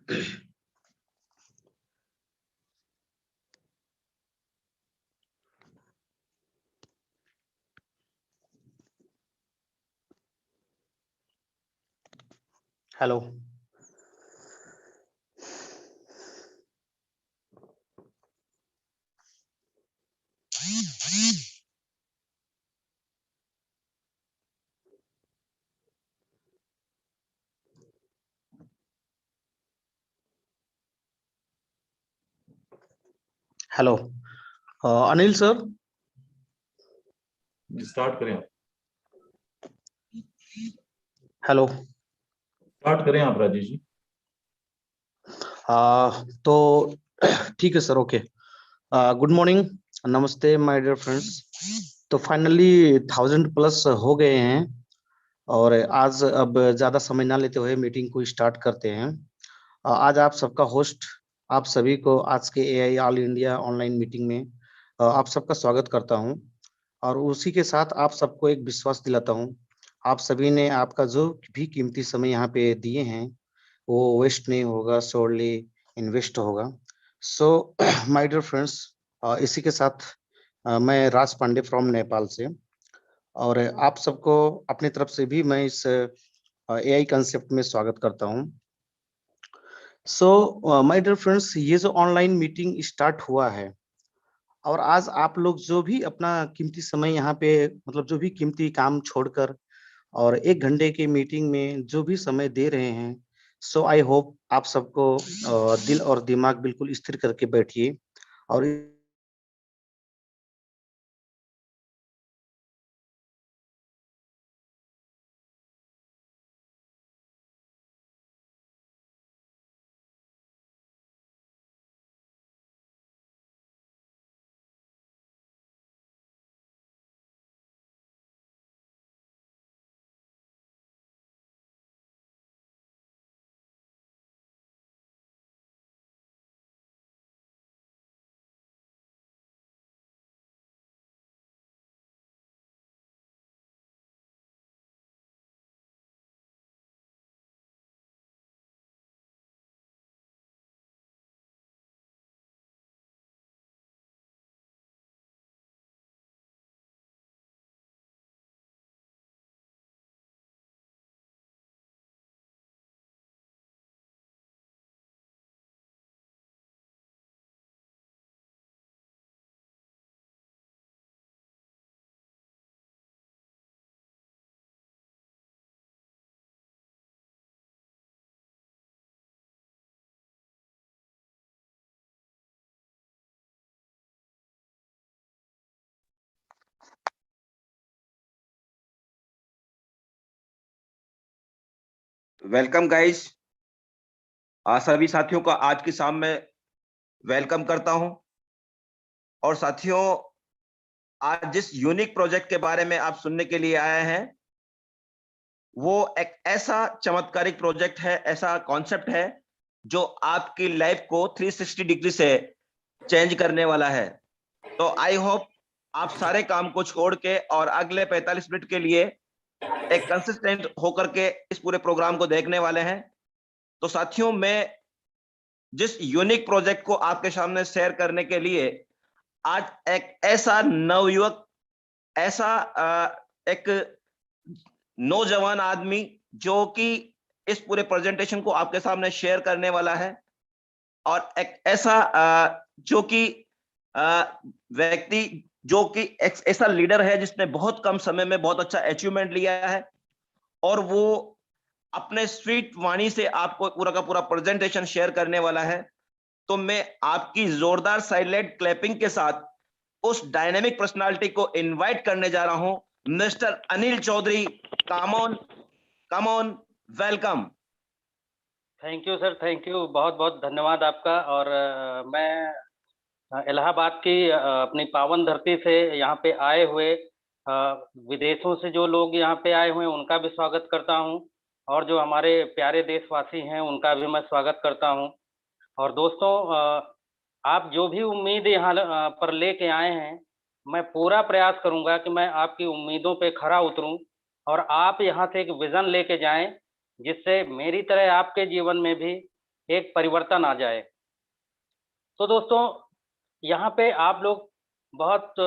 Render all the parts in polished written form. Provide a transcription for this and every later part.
Hello. Hello Anil sir. Start करें आप। Hello. Start करें आप राजेश जी। तो ठीक है सर, ओके। गुड मॉर्निंग, नमस्ते माय डियर फ्रेंड्स। तो फाइनली 1000+ हो गए हैं और आज अब ज़्यादा समय ना लेते हुए मीटिंग को स्टार्ट करते हैं। आज आप सबका होस्ट, आप सभी को आज के AI all India online meeting में आप सबका स्वागत करता हूं और उसी के साथ आप सबको एक विश्वास दिलाता हूं, आप सभी ने आपका जो भी कीमती समय यहाँ पे दिए हैं वो वेस्ट नहीं होगा, श्योरली इन्वेस्ट होगा। सो माय डियर फ्रेंड्स, इसी के साथ मैं राज पांडे फ्रॉम नेपाल से और आप सबको अपनी तरफ से भी मैं इस एआई कंसेप्ट में स्वागत करता हूं। सो माय डियर फ्रेंड्स, ये जो ऑनलाइन मीटिंग स्टार्ट हुआ है और आज आप लोग जो भी अपना कीमती समय यहाँ पे मतलब जो भी कीमती काम छोड़कर और 1 घंटे की मीटिंग में जो भी समय दे रहे हैं, सो आई होप आप सबको दिल और दिमाग बिल्कुल स्थिर करके बैठिए और वेलकम गाइस। सभी साथियों का आज की शाम में वेलकम करता हूं। और साथियों, आज जिस यूनिक प्रोजेक्ट के बारे में आप सुनने के लिए आए हैं वो एक ऐसा चमत्कारिक प्रोजेक्ट है, ऐसा कॉन्सेप्ट है जो आपकी लाइफ को 360 डिग्री से चेंज करने वाला है। तो आई होप आप सारे काम को छोड़ के और अगले 45 मिनट के लिए एक कंसिस्टेंट होकर के इस पूरे प्रोग्राम को देखने वाले हैं। तो साथियों, मैं जिस यूनिक प्रोजेक्ट को आपके सामने शेयर करने के लिए आज एक ऐसा नवयुवक, ऐसा एक नौजवान आदमी जो कि इस पूरे प्रेजेंटेशन को आपके सामने शेयर करने वाला है और एक ऐसा जो कि व्यक्ति जो कि एक ऐसा लीडर है जिसने बहुत कम समय में बहुत अच्छा अचीवमेंट लिया है और वो अपने स्वीट वाणी से आपको पूरा का पूरा प्रेजेंटेशन शेयर करने वाला है। तो मैं आपकी जोरदार साइलेंट क्लैपिंग के साथ उस डायनेमिक पर्सनालिटी को इनवाइट करने जा रहा हूं, mister Anil Chaudhary. Come on, welcome. Thank you sir, thank you, बहुत बहुत धन्यवाद आपका। और मैं इलाहाबाद की अपनी पावन धरती से यहाँ पे आए हुए विदेशों से जो लोग यहाँ पे आए हुए हैं उनका भी स्वागत करता हूँ और जो हमारे प्यारे देशवासी हैं उनका भी मैं स्वागत करता हूँ। और दोस्तों, आप जो भी उम्मीद यहाँ पर लेके आए हैं, मैं पूरा प्रयास करूँगा कि मैं आपकी उम्मीदों पे खरा उतरूँ और आप यहाँ से एक विज़न लेके जाएं जिससे मेरी तरह आपके जीवन में भी एक परिवर्तन आ जाए। तो दोस्तों, यहाँ पे आप लोग बहुत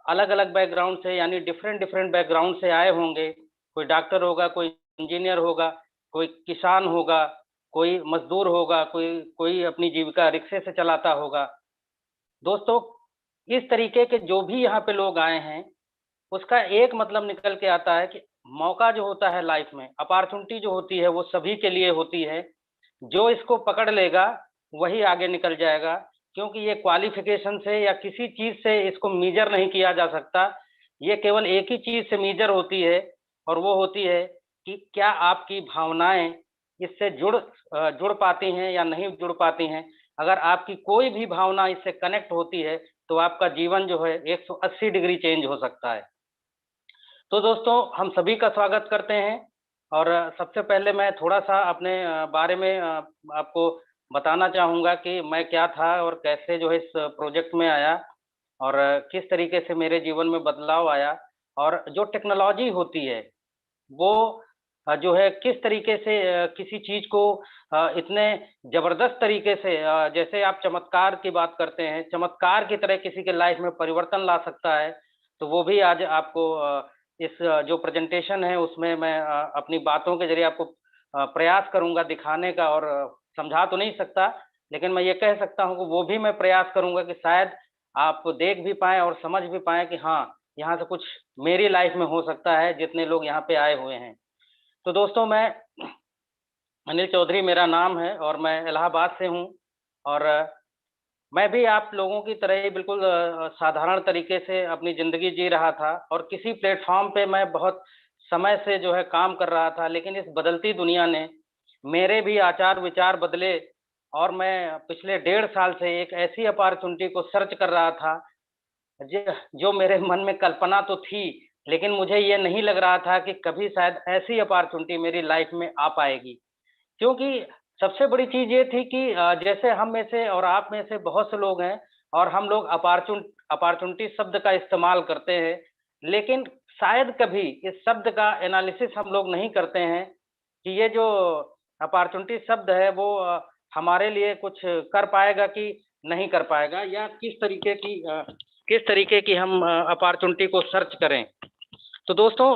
अलग-अलग बैकग्राउंड से, यानी डिफरेंट बैकग्राउंड से आए होंगे। कोई डॉक्टर होगा, कोई इंजीनियर होगा, कोई किसान होगा, कोई मज़दूर होगा, कोई कोई अपनी जीविका रिक्शे से चलाता होगा। दोस्तों, इस तरीके के जो भी यहाँ पे लोग आए हैं, उसका एक मतलब निकल के आता है कि मौका जो होता है लाइफ में, अपॉर्च्युनिटी जो होती है, वो सभी के लिए होती है। जो इसको पकड़ लेगा, वही आगे निकल जाएगा, क्योंकि ये क्वालिफ़िकेशन से या किसी चीज़ से इसको मेज़र नहीं किया जा सकता। ये केवल एक ही चीज़ से मेज़र होती है, और वो होती है कि क्या आपकी भावनाएँ इससे जुड़ पाती हैं या नहीं जुड़ पाती हैं। अगर आपकी कोई भी भावना इससे कनेक्ट होती है, तो आपका जीवन जो है 180 डिग्री चेंज हो सकता है। तो दोस्तों, हम सभी का स्वागत करते हैं, और सबसे पहले मैं थोड़ा-सा अपने बारे में आपको बताना चाहूँगा कि मैं क्या था और कैसे जो है इस प्रोजेक्ट में आया, और किस तरीके से मेरे जीवन में बदलाव आया, और जो टेक्नोलॉजी होती है, वो जो है किस तरीके से किसी चीज़ को इतने ज़बरदस्त तरीके से, जैसे आप चमत्कार की बात करते हैं, चमत्कार की तरह किसी के लाइफ़ में परिवर्तन ला सकता है। तो वो भी आज आपको इस जो प्रेज़ेंटेशन है उसमें मैं अपनी बातों के ज़रिए आपको प्रयास करूँगा दिखाने का, और समझा तो नहीं सकता, लेकिन मैं ये कह सकता हूँ कि वो भी मैं प्रयास करूँगा कि शायद आप देख भी पाएँ और समझ भी पाएँ कि हाँ, यहाँ से कुछ मेरी लाइफ़ में हो सकता है, जितने लोग यहाँ पे आए हुए हैं। तो दोस्तों, मैं अनिल चौधरी मेरा नाम है, और मैं इलाहाबाद से हूँ, और मैं भी आप लोगों की तरह ही बिल्कुल साधारण तरीके से अपनी ज़िंदगी जी रहा था, और किसी प्लेटफ़ॉर्म पे मैं बहुत समय से जो है काम कर रहा था, लेकिन इस बदलती दुनिया ने मेरे भी आचार-विचार बदले, और मैं पिछले 1.5 साल से एक ऐसी अपॉर्च्युनिटी को सर्च कर रहा था, ज जो मेरे मन में कल्पना तो थी, लेकिन मुझे ये नहीं लग रहा था कि कभी शायद ऐसी अपॉर्च्युनिटी मेरी लाइफ़ में आ पाएगी। क्योंकि सबसे बड़ी चीज़ ये थी कि जैसे हम में से और आप में से बहुत से लोग हैं, और हम लोग अपॉर्च्युनिटी शब्द का इस्तेमाल करते हैं, लेकिन शायद कभी इस शब्द का एनालिसिस हम लोग नहीं करते हैं कि ये जो अपॉर्च्युनिटी शब्द है वो हमारे लिए कुछ कर पाएगा कि नहीं कर पाएगा, या किस तरीके की हम अपॉर्च्युनिटी को सर्च करें। तो दोस्तों,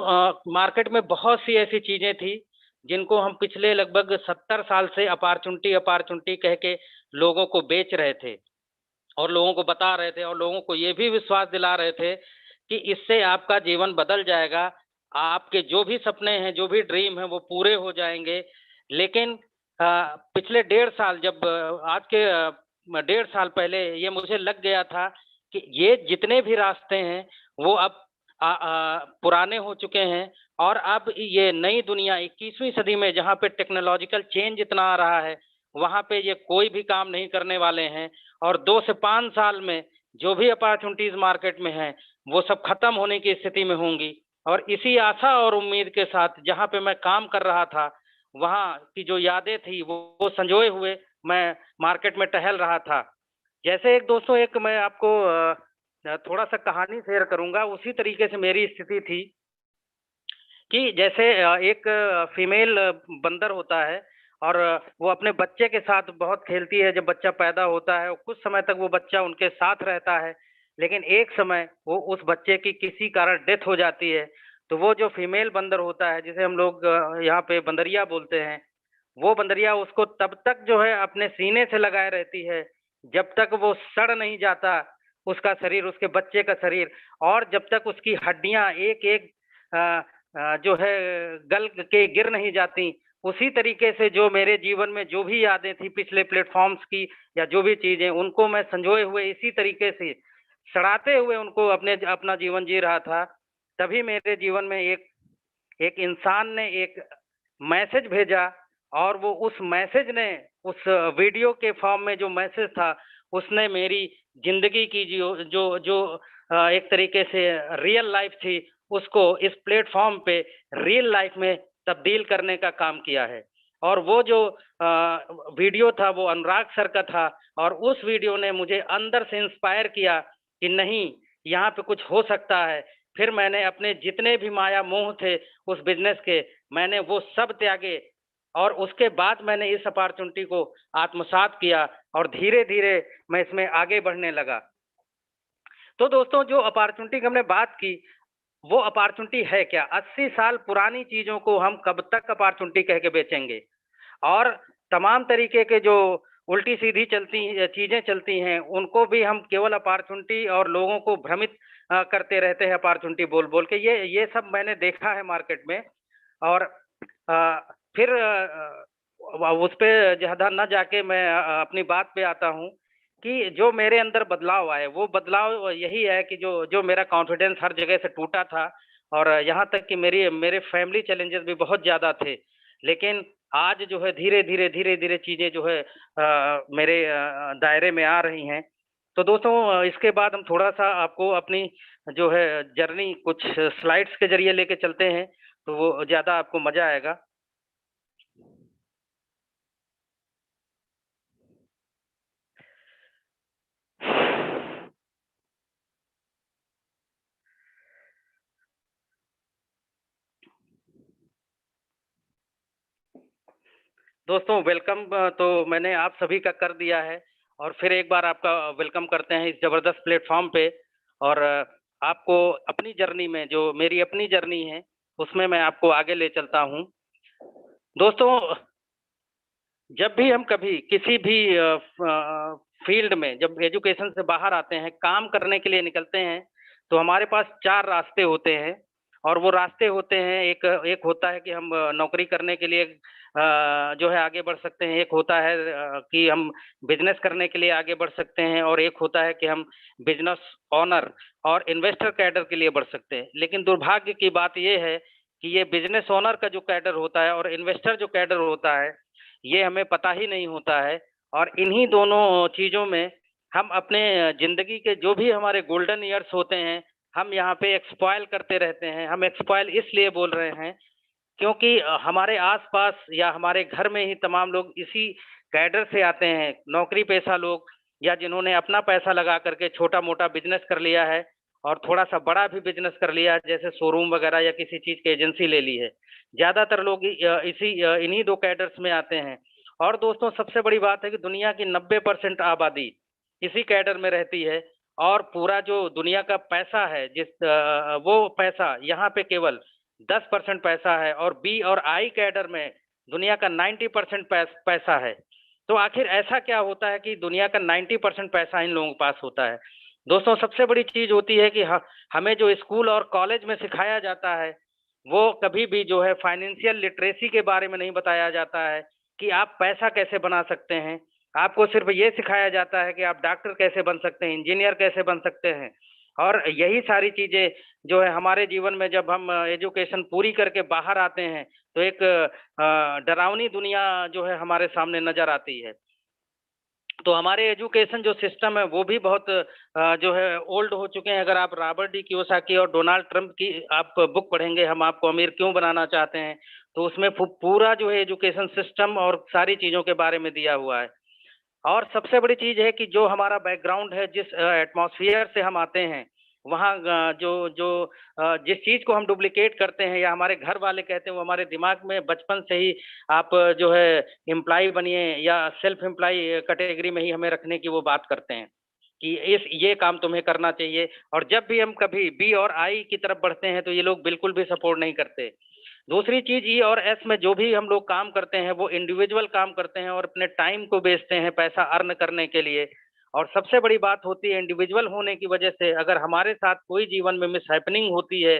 मार्केट में बहुत सी ऐसी चीज़ें थी, जिनको हम पिछले लगभग 70 साल से अपॉर्च्युनिटी अपॉर्च्युनिटी कह के लोगों को बेच रहे थे, और लोगों को बता रहे थे, और लोगों को ये भी विश्वास दिला रहे थे कि इससे आपका जीवन बदल जाएगा, आपके जो भी सपने हैं, जो भी ड्रीम हैं, वो पूरे हो जाएँगे। लेकिन पिछले 1.5 साल, जब आज के 1.5 साल पहले ये मुझे लग गया था कि ये जितने भी रास्ते हैं, वो अब पुराने हो चुके हैं, और अब ये नई दुनिया 21वीं सदी में, जहाँ पे टेक्नोलॉजिकल चेंज इतना आ रहा है, वहाँ पे ये कोई भी काम नहीं करने वाले हैं, और 2 से 5 साल में जो भी अपॉर्च्युनिटीज़ मार्केट में हैं, वो सब खत्म होने की स्थिति में होंगी। और इसी आशा और उम्मीद के साथ जहाँ पे मैं काम कर रहा था, वहाँ की जो यादें थी, वो संजोए हुए मैं मार्केट में टहल रहा था। जैसे एक दोस्तों, एक मैं आपको थोड़ा-सा कहानी शेयर करूँगा, उसी तरीके से मेरी स्थिति थी कि जैसे एक फीमेल बंदर होता है, और वो अपने बच्चे के साथ बहुत खेलती है। जब बच्चा पैदा होता है, कुछ समय तक वो बच्चा उनके साथ रहता है, लेकिन एक समय वो उस बच्चे की किसी कारण डेथ हो जाती है। तो वो जो फीमेल बंदर होता है, जिसे हम लोग यहाँ पे बंदरिया बोलते हैं, वो बंदरिया उसको तब तक जो है अपने सीने से लगाए रहती है, जब तक वो सड़ नहीं जाता उसका शरीर, उसके बच्चे का शरीर, और जब तक उसकी हड्डियाँ एक-एक जो है गल के गिर नहीं जाती। उसी तरीके से जो मेरे जीवन में जो भी यादें थी पिछले प्लेटफ़ॉर्म्स की, या जो भी चीज़ें, उनको मैं संजोए हुए इसी तरीके से सड़ाते हुए उनको अपना जीवन जी रहा था। तभी मेरे जीवन में एक एक इंसान ने एक मैसेज भेजा, और वो उस मैसेज ने, उस वीडियो के फॉर्म में जो मैसेज था, उसने मेरी ज़िंदगी की जो जो जो एक तरीके से रियल लाइफ़ थी, उसको इस प्लेटफ़ॉर्म पे रियल लाइफ़ में तब्दील करने का काम किया है। और वो जो वीडियो था, वो अनुराग सर का था, और उस वीडियो ने मुझे अंदर से इंस्पायर किया कि नहीं, यहाँ पे कुछ हो सकता है। फिर मैंने अपने जितने भी माया मोह थे उस बिज़नेस के, मैंने वो सब त्यागे, और उसके बाद मैंने इस अपॉर्चुनिटी को आत्मसात किया और धीरे धीरे मैं इसमें आगे बढ़ने लगा। तो दोस्तों, जो अपॉर्चुनिटी की हमने बात की, वो अपॉर्चुनिटी है क्या? 80 साल पुरानी चीजों को हम कब तक अपॉर्चुनिटी कह के बेचेंगे? और तमाम तरीके के जो उल्टी सीधी चलती चीजें चलती हैं, उनको भी हम केवल अपॉर्चुनिटी और लोगों को भ्रमित करते रहते हैं अपॉर्चुनिटी बोल बोल के। ये सब मैंने देखा है मार्केट में। और फिर उस पे ज्यादा न जाके मैं अपनी बात पे आता हूँ कि जो मेरे अंदर बदलाव आए, वो बदलाव यही है कि जो जो मेरा कॉन्फिडेंस हर जगह से टूटा था, और यहाँ तक कि मेरे फैमिली चैलेंजेस भी बहुत ज्यादा थे। लेकिन आज जो है धीरे-धीरे चीजें जो है मेरे दायरे में आ रही हैं। तो दोस्तों, इसके बाद हम थोड़ा-सा आपको अपनी जो है जर्नी कुछ स्लाइड्स के ज़रिए लेके चलते हैं, तो वो ज़्यादा आपको मज़ा आएगा। दोस्तों, वेलकम तो मैंने आप सभी का कर दिया है, और फिर एक बार आपका वेलकम करते हैं इस ज़बरदस्त प्लेटफ़ॉर्म पे। और आपको अपनी जर्नी में, जो मेरी अपनी जर्नी है, उसमें मैं आपको आगे ले चलता हूँ। दोस्तों, जब भी हम कभी किसी भी फील्ड में जब एजुकेशन से बाहर आते हैं, काम करने के लिए निकलते हैं, तो हमारे पास 4 रास्ते होते हैं। और वो रास्ते होते हैं, एक एक होता है कि हम नौकरी करने के लिए जो है आगे बढ़ सकते हैं, एक होता है कि हम बिज़नेस करने के लिए आगे बढ़ सकते हैं, और एक होता है कि हम बिज़नेस ओनर और इन्वेस्टर कैडर के लिए बढ़ सकते हैं। लेकिन दुर्भाग्य की बात ये है कि ये बिज़नेस ओनर का जो कैडर होता है और इन्वेस्टर जो कैडर होता है, ये हमें पता ही नहीं होता है। और इन्हीं दोनों चीज़ों में हम अपने ज़िंदगी के जो भी हमारे गोल्डन ईयर्स होते हैं, हम यहाँ पे एक्सपॉइल करते रहते हैं। हम एक्सपॉइल इसलिए बोल रहे हैं क्योंकि हमारे आस-पास या हमारे घर में ही तमाम लोग इसी कैडर से आते हैं, नौकरी पेशा लोग, या जिन्होंने अपना पैसा लगा करके छोटा-मोटा बिज़नेस कर लिया है, और थोड़ा-सा बड़ा भी बिज़नेस कर लिया है, जैसे शोरूम वगैरह या किसी चीज़ की एजेंसी ले ली है। ज़्यादातर लोग इन्हीं 2 कैडर्स में आते हैं। और दोस्तों, सबसे बड़ी बात है कि दुनिया की 90% आबादी इसी कैडर में रहती है, और पूरा जो दुनिया का पैसा है, वो पैसा यहाँ पे केवल 10% पैसा है, और बी और आई कैडर में दुनिया का 90% पैसा है। तो आखिर ऐसा क्या होता है कि दुनिया का 90% पैसा इन लोगों के पास होता है? दोस्तों, सबसे बड़ी चीज़ होती है कि हमें जो स्कूल और कॉलेज में सिखाया जाता है, वो कभी भी जो है फाइनेंशियल लिटरेसी के बारे में नहीं बताया जाता है कि आप पैसा कैसे बना सकते हैं। आपको सिर्फ़ ये सिखाया जाता है कि आप डॉक्टर कैसे बन सकते हैं, इंजीनियर कैसे बन सकते हैं। और यही सारी चीज़ें जो है हमारे जीवन में, जब हम एजुकेशन पूरी करके बाहर आते हैं, तो एक डरावनी दुनिया जो है हमारे सामने नज़र आती है। तो हमारे एजुकेशन जो सिस्टम है, वो भी बहुत जो है ओल्ड हो चुके हैं। अगर आप रॉबर्ट डी कियोसाकी और डोनाल्ड ट्रंप की आप बुक पढ़ेंगे, हम आपको अमीर क्यों बनाना चाहते हैं, तो उसमें पूरा जो है एजुकेशन सिस्टम और सारी चीज़ों के बारे में दिया हुआ है। और सबसे बड़ी चीज़ है कि जो हमारा बैकग्राउंड है, जिस एटमॉस्फियर से हम आते हैं, वहाँ जो जो जिस चीज़ को हम डुप्लिकेट करते हैं या हमारे घर वाले कहते हैं, वो हमारे दिमाग में बचपन से ही आप जो है एम्प्लॉयी बनिए या सेल्फ एम्प्लॉयी कैटेगरी में ही हमें रखने की वो बात करते हैं कि ये काम तुम्हें करना चाहिए। और जब भी हम कभी बी और आई की तरफ बढ़ते हैं, तो ये लोग बिल्कुल भी सपोर्ट नहीं करते। दूसरी चीज़, ई और एस में जो भी हम लोग काम करते हैं, वो इंडिविजुअल काम करते हैं और अपने टाइम को बेचते हैं पैसा अर्न करने के लिए। और सबसे बड़ी बात होती है, इंडिविजुअल होने की वजह से अगर हमारे साथ कोई जीवन में मिसहैपनिंग होती है,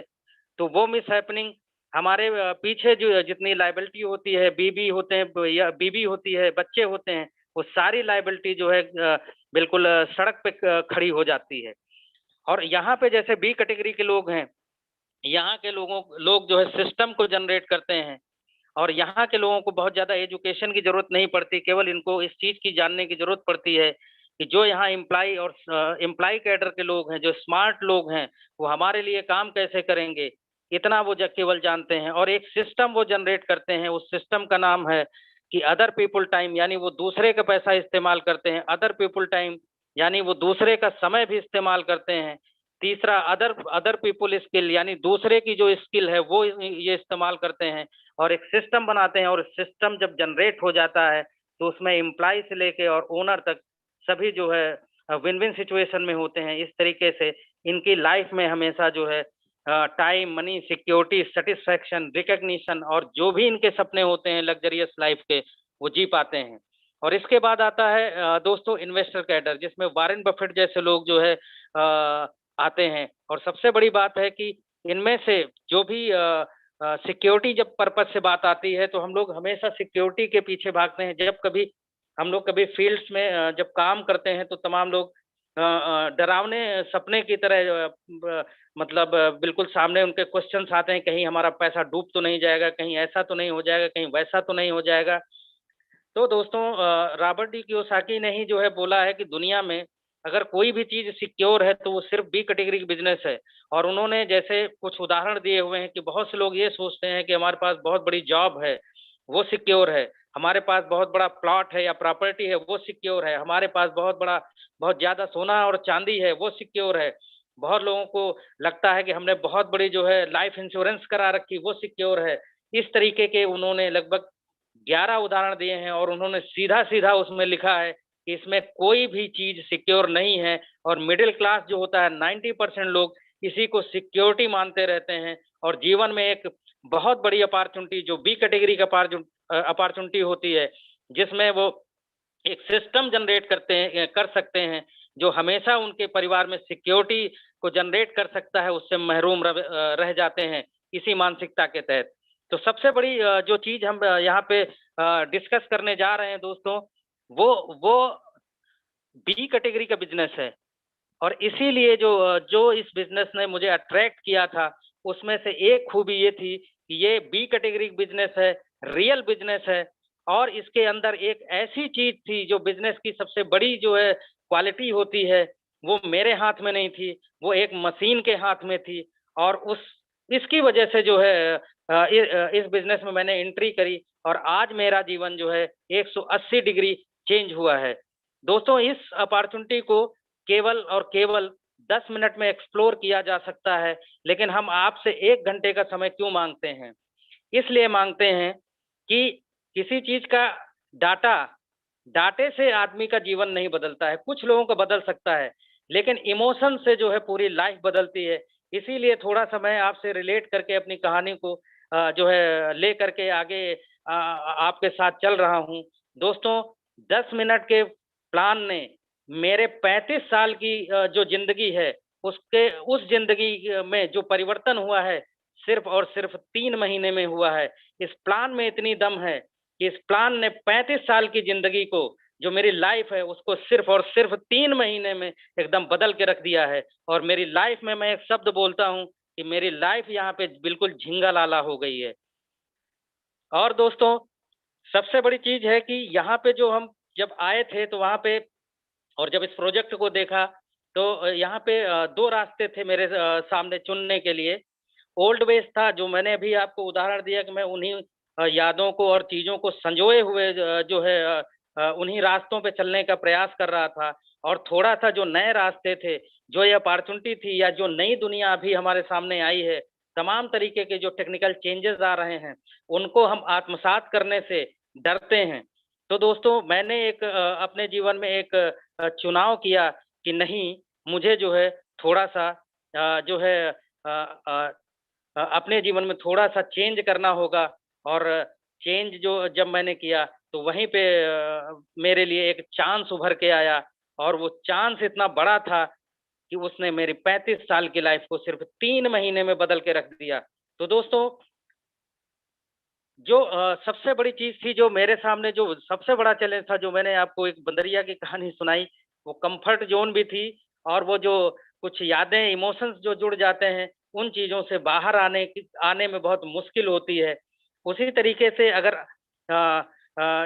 तो वो मिसहैपनिंग हमारे पीछे जो जितनी लायबिलिटी होती है, बीवी होते हैं या बीवी होती है, बच्चे होते हैं, वो सारी लायबिलिटी जो है बिल्कुल सड़क पे खड़ी हो जाती है। और यहाँ पे जैसे बी कैटेगरी के लोग हैं, यहाँ के लोग जो है सिस्टम को जनरेट करते हैं, और यहाँ के लोगों को बहुत ज़्यादा एजुकेशन की ज़रूरत नहीं पड़ती, केवल इनको इस चीज़ की जानने की ज़रूरत पड़ती है कि जो यहाँ एम्प्लॉयी और एम्प्लॉयी कैडर के लोग हैं, जो स्मार्ट लोग हैं, वो हमारे लिए काम कैसे करेंगे, इतना वो केवल जानते हैं। और एक सिस्टम वो जनरेट करते हैं, उस सिस्टम का नाम है कि अदर पीपल टाइम, यानी वो दूसरे का पैसा इस्तेमाल करते हैं। अदर पीपल टाइम यानी वो दूसरे का समय भी इस्तेमाल करते हैं, तीसरा अदर पीपुल स्किल, यानी दूसरे की जो स्किल है वो ये इस्तेमाल करते हैं और एक सिस्टम बनाते हैं, और सिस्टम जब जनरेट हो जाता है तो उसमें एम्प्लॉय से लेके और ओनर तक सभी जो है विन विन सिचुएशन में होते हैं। इस तरीके से इनकी लाइफ में हमेशा जो है time, money, security, satisfaction, recognition और जो भी इनके सपने होते हैं लग्जरियस लाइफ के, वो जी पाते हैं। और इसके बाद आता है दोस्तों इन्वेस्टर कैडर, जिसमें वॉरेन बफेट जैसे लोग जो है आते हैं। और सबसे बड़ी बात है कि इनमें से जो भी सिक्योरिटी जब पर्पज से बात आती है तो हम लोग हमेशा सिक्योरिटी के पीछे भागते हैं। जब कभी हम लोग कभी फील्ड्स में जब काम करते हैं तो तमाम लोग डरावने सपने की तरह मतलब बिल्कुल सामने उनके क्वेश्चंस आते हैं, कहीं हमारा पैसा डूब तो नहीं जाएगा, कहीं ऐसा तो नहीं हो जाएगा, कहीं वैसा तो नहीं हो जाएगा। तो दोस्तों रॉबर्ट डी कियोसाकी ने ही जो है बोला है कि दुनिया में अगर कोई भी चीज सिक्योर है तो वो सिर्फ बी कैटेगरी की बिजनेस है। और उन्होंने जैसे कुछ उदाहरण दिए हुए हैं कि बहुत से लोग ये सोचते हैं कि हमारे पास बहुत बड़ी जॉब है वो सिक्योर है, हमारे पास बहुत बड़ा प्लॉट है या प्रॉपर्टी है वो सिक्योर है, हमारे पास बहुत ज्यादा सोना और चांदी है वो सिक्योर है, बहुत लोगों को लगता है कि हमने बहुत बड़ी जो है लाइफ इंश्योरेंस करा रखी वो सिक्योर है। इस तरीके के उन्होंने लगभग 11 उदाहरण दिए हैं और उन्होंने सीधा सीधा उसमें लिखा है कि इसमें कोई भी चीज सिक्योर नहीं है। और मिडिल क्लास जो होता है 90% लोग इसी को सिक्योरिटी मानते रहते हैं और जीवन में एक बहुत बड़ी अपॉर्चुनिटी जो बी कैटेगरी का अपॉर्चुनिटी होती है, जिसमें वो एक सिस्टम जनरेट कर सकते हैं जो हमेशा उनके परिवार में सिक्योरिटी को जनरेट कर सकता है, उससे महरूम रह जाते हैं इसी मानसिकता के तहत। तो सबसे बड़ी जो चीज हम यहाँ पे डिस्कस करने जा रहे हैं दोस्तों, वो बी कैटेगरी का बिजनेस है। और इसीलिए जो इस बिजनेस ने मुझे अट्रैक्ट किया था उसमें से एक खूबी ये थी कि ये बी कैटेगरी बिजनेस है, रियल बिजनेस है। और इसके अंदर एक ऐसी चीज थी जो बिजनेस की सबसे बड़ी जो है क्वालिटी होती है, वो मेरे हाथ में नहीं थी, वो एक मशीन के हाथ में थी। और इसकी वजह से जो है इस बिजनेस में मैंने एंट्री करी और आज मेरा जीवन जो है 180 डिग्री चेंज हुआ है। दोस्तों इस अपॉर्चुनिटी को केवल और केवल 10 मिनट में एक्सप्लोर किया जा सकता है, लेकिन हम आपसे 1 घंटे का समय क्यों मांगते हैं? इसलिए मांगते हैं कि किसी चीज का डाटे से आदमी का जीवन नहीं बदलता है, कुछ लोगों का बदल सकता है, लेकिन इमोशन से जो है पूरी लाइफ बदलती है। इसीलिए थोड़ा सा मैं आपसे रिलेट करके अपनी कहानी को जो है ले करके आगे आपके साथ चल रहा हूँ। दोस्तों 10 मिनट के प्लान ने मेरे 35 साल की जो जिंदगी है उस जिंदगी में जो परिवर्तन हुआ है सिर्फ और सिर्फ 3 महीने में हुआ है। इस प्लान में इतनी दम है कि इस प्लान ने 35 साल की जिंदगी को, जो मेरी लाइफ है, उसको सिर्फ और सिर्फ 3 महीने में एकदम बदल के रख दिया है। और मेरी लाइफ में मैं एक शब्द बोलता हूँ कि मेरी लाइफ यहाँ पे बिल्कुल झिंगालाला हो गई है। और दोस्तों सबसे बड़ी चीज है कि यहाँ पे जो हम जब आए थे तो वहाँ पे, और जब इस प्रोजेक्ट को देखा तो यहाँ पे 2 रास्ते थे मेरे सामने चुनने के लिए। ओल्ड वेज था, जो मैंने अभी आपको उदाहरण दिया कि मैं उन्हीं यादों को और चीजों को संजोए हुए जो है उन्हीं रास्तों पे चलने का प्रयास कर रहा था। और थोड़ा सा जो नए रास्ते थे, जो ये अपॉर्चुनिटी थी या जो नई दुनिया अभी हमारे सामने आई है, तमाम तरीके के जो टेक्निकल चेंजेस आ रहे हैं उनको हम आत्मसात करने से डरते हैं। तो दोस्तों मैंने एक अपने जीवन में एक चुनाव किया कि नहीं, मुझे जो है थोड़ा सा जो है अपने जीवन में थोड़ा सा चेंज करना होगा। और चेंज जो जब मैंने किया तो वहीं पे मेरे लिए एक चांस उभर के आया, और वो चांस इतना बड़ा था कि उसने मेरी 35 साल की लाइफ को सिर्फ 3 महीने में बदल के रख दिया। तो दोस्तों जो सबसे बड़ी चीज थी, जो मेरे सामने जो सबसे बड़ा चैलेंज था, जो मैंने आपको एक बंदरिया की कहानी सुनाई, वो कंफर्ट जोन भी थी। और वो जो कुछ यादें, इमोशंस जो जुड़ जाते हैं, उन चीजों से बाहर आने में बहुत मुश्किल होती है। उसी तरीके से अगर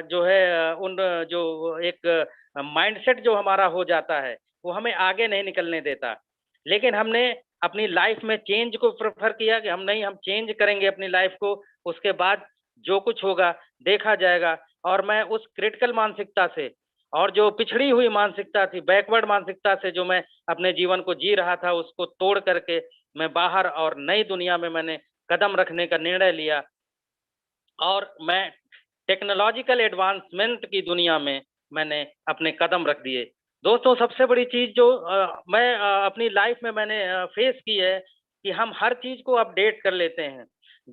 जो है उन जो एक माइंडसेट जो हमारा हो जाता है वो हमें आगे नहीं निकलने देता। लेकिन हमने अपनी लाइफ में चेंज को प्रेफर किया कि हम चेंज करेंगे अपनी लाइफ को, उसके बाद जो कुछ होगा देखा जाएगा। और मैं उस क्रिटिकल मानसिकता से और जो पिछड़ी हुई मानसिकता थी, बैकवर्ड मानसिकता से जो मैं अपने जीवन को जी रहा था, उसको तोड़ करके मैं बाहर और नई दुनिया में मैंने कदम रखने का निर्णय लिया और मैं टेक्नोलॉजिकल एडवांसमेंट की दुनिया में मैंने अपने कदम रख दिए। दोस्तों, सबसे बड़ी चीज़ जो मैं अपनी लाइफ में मैंने फेस की है कि हम हर चीज़ को अपडेट कर लेते हैं।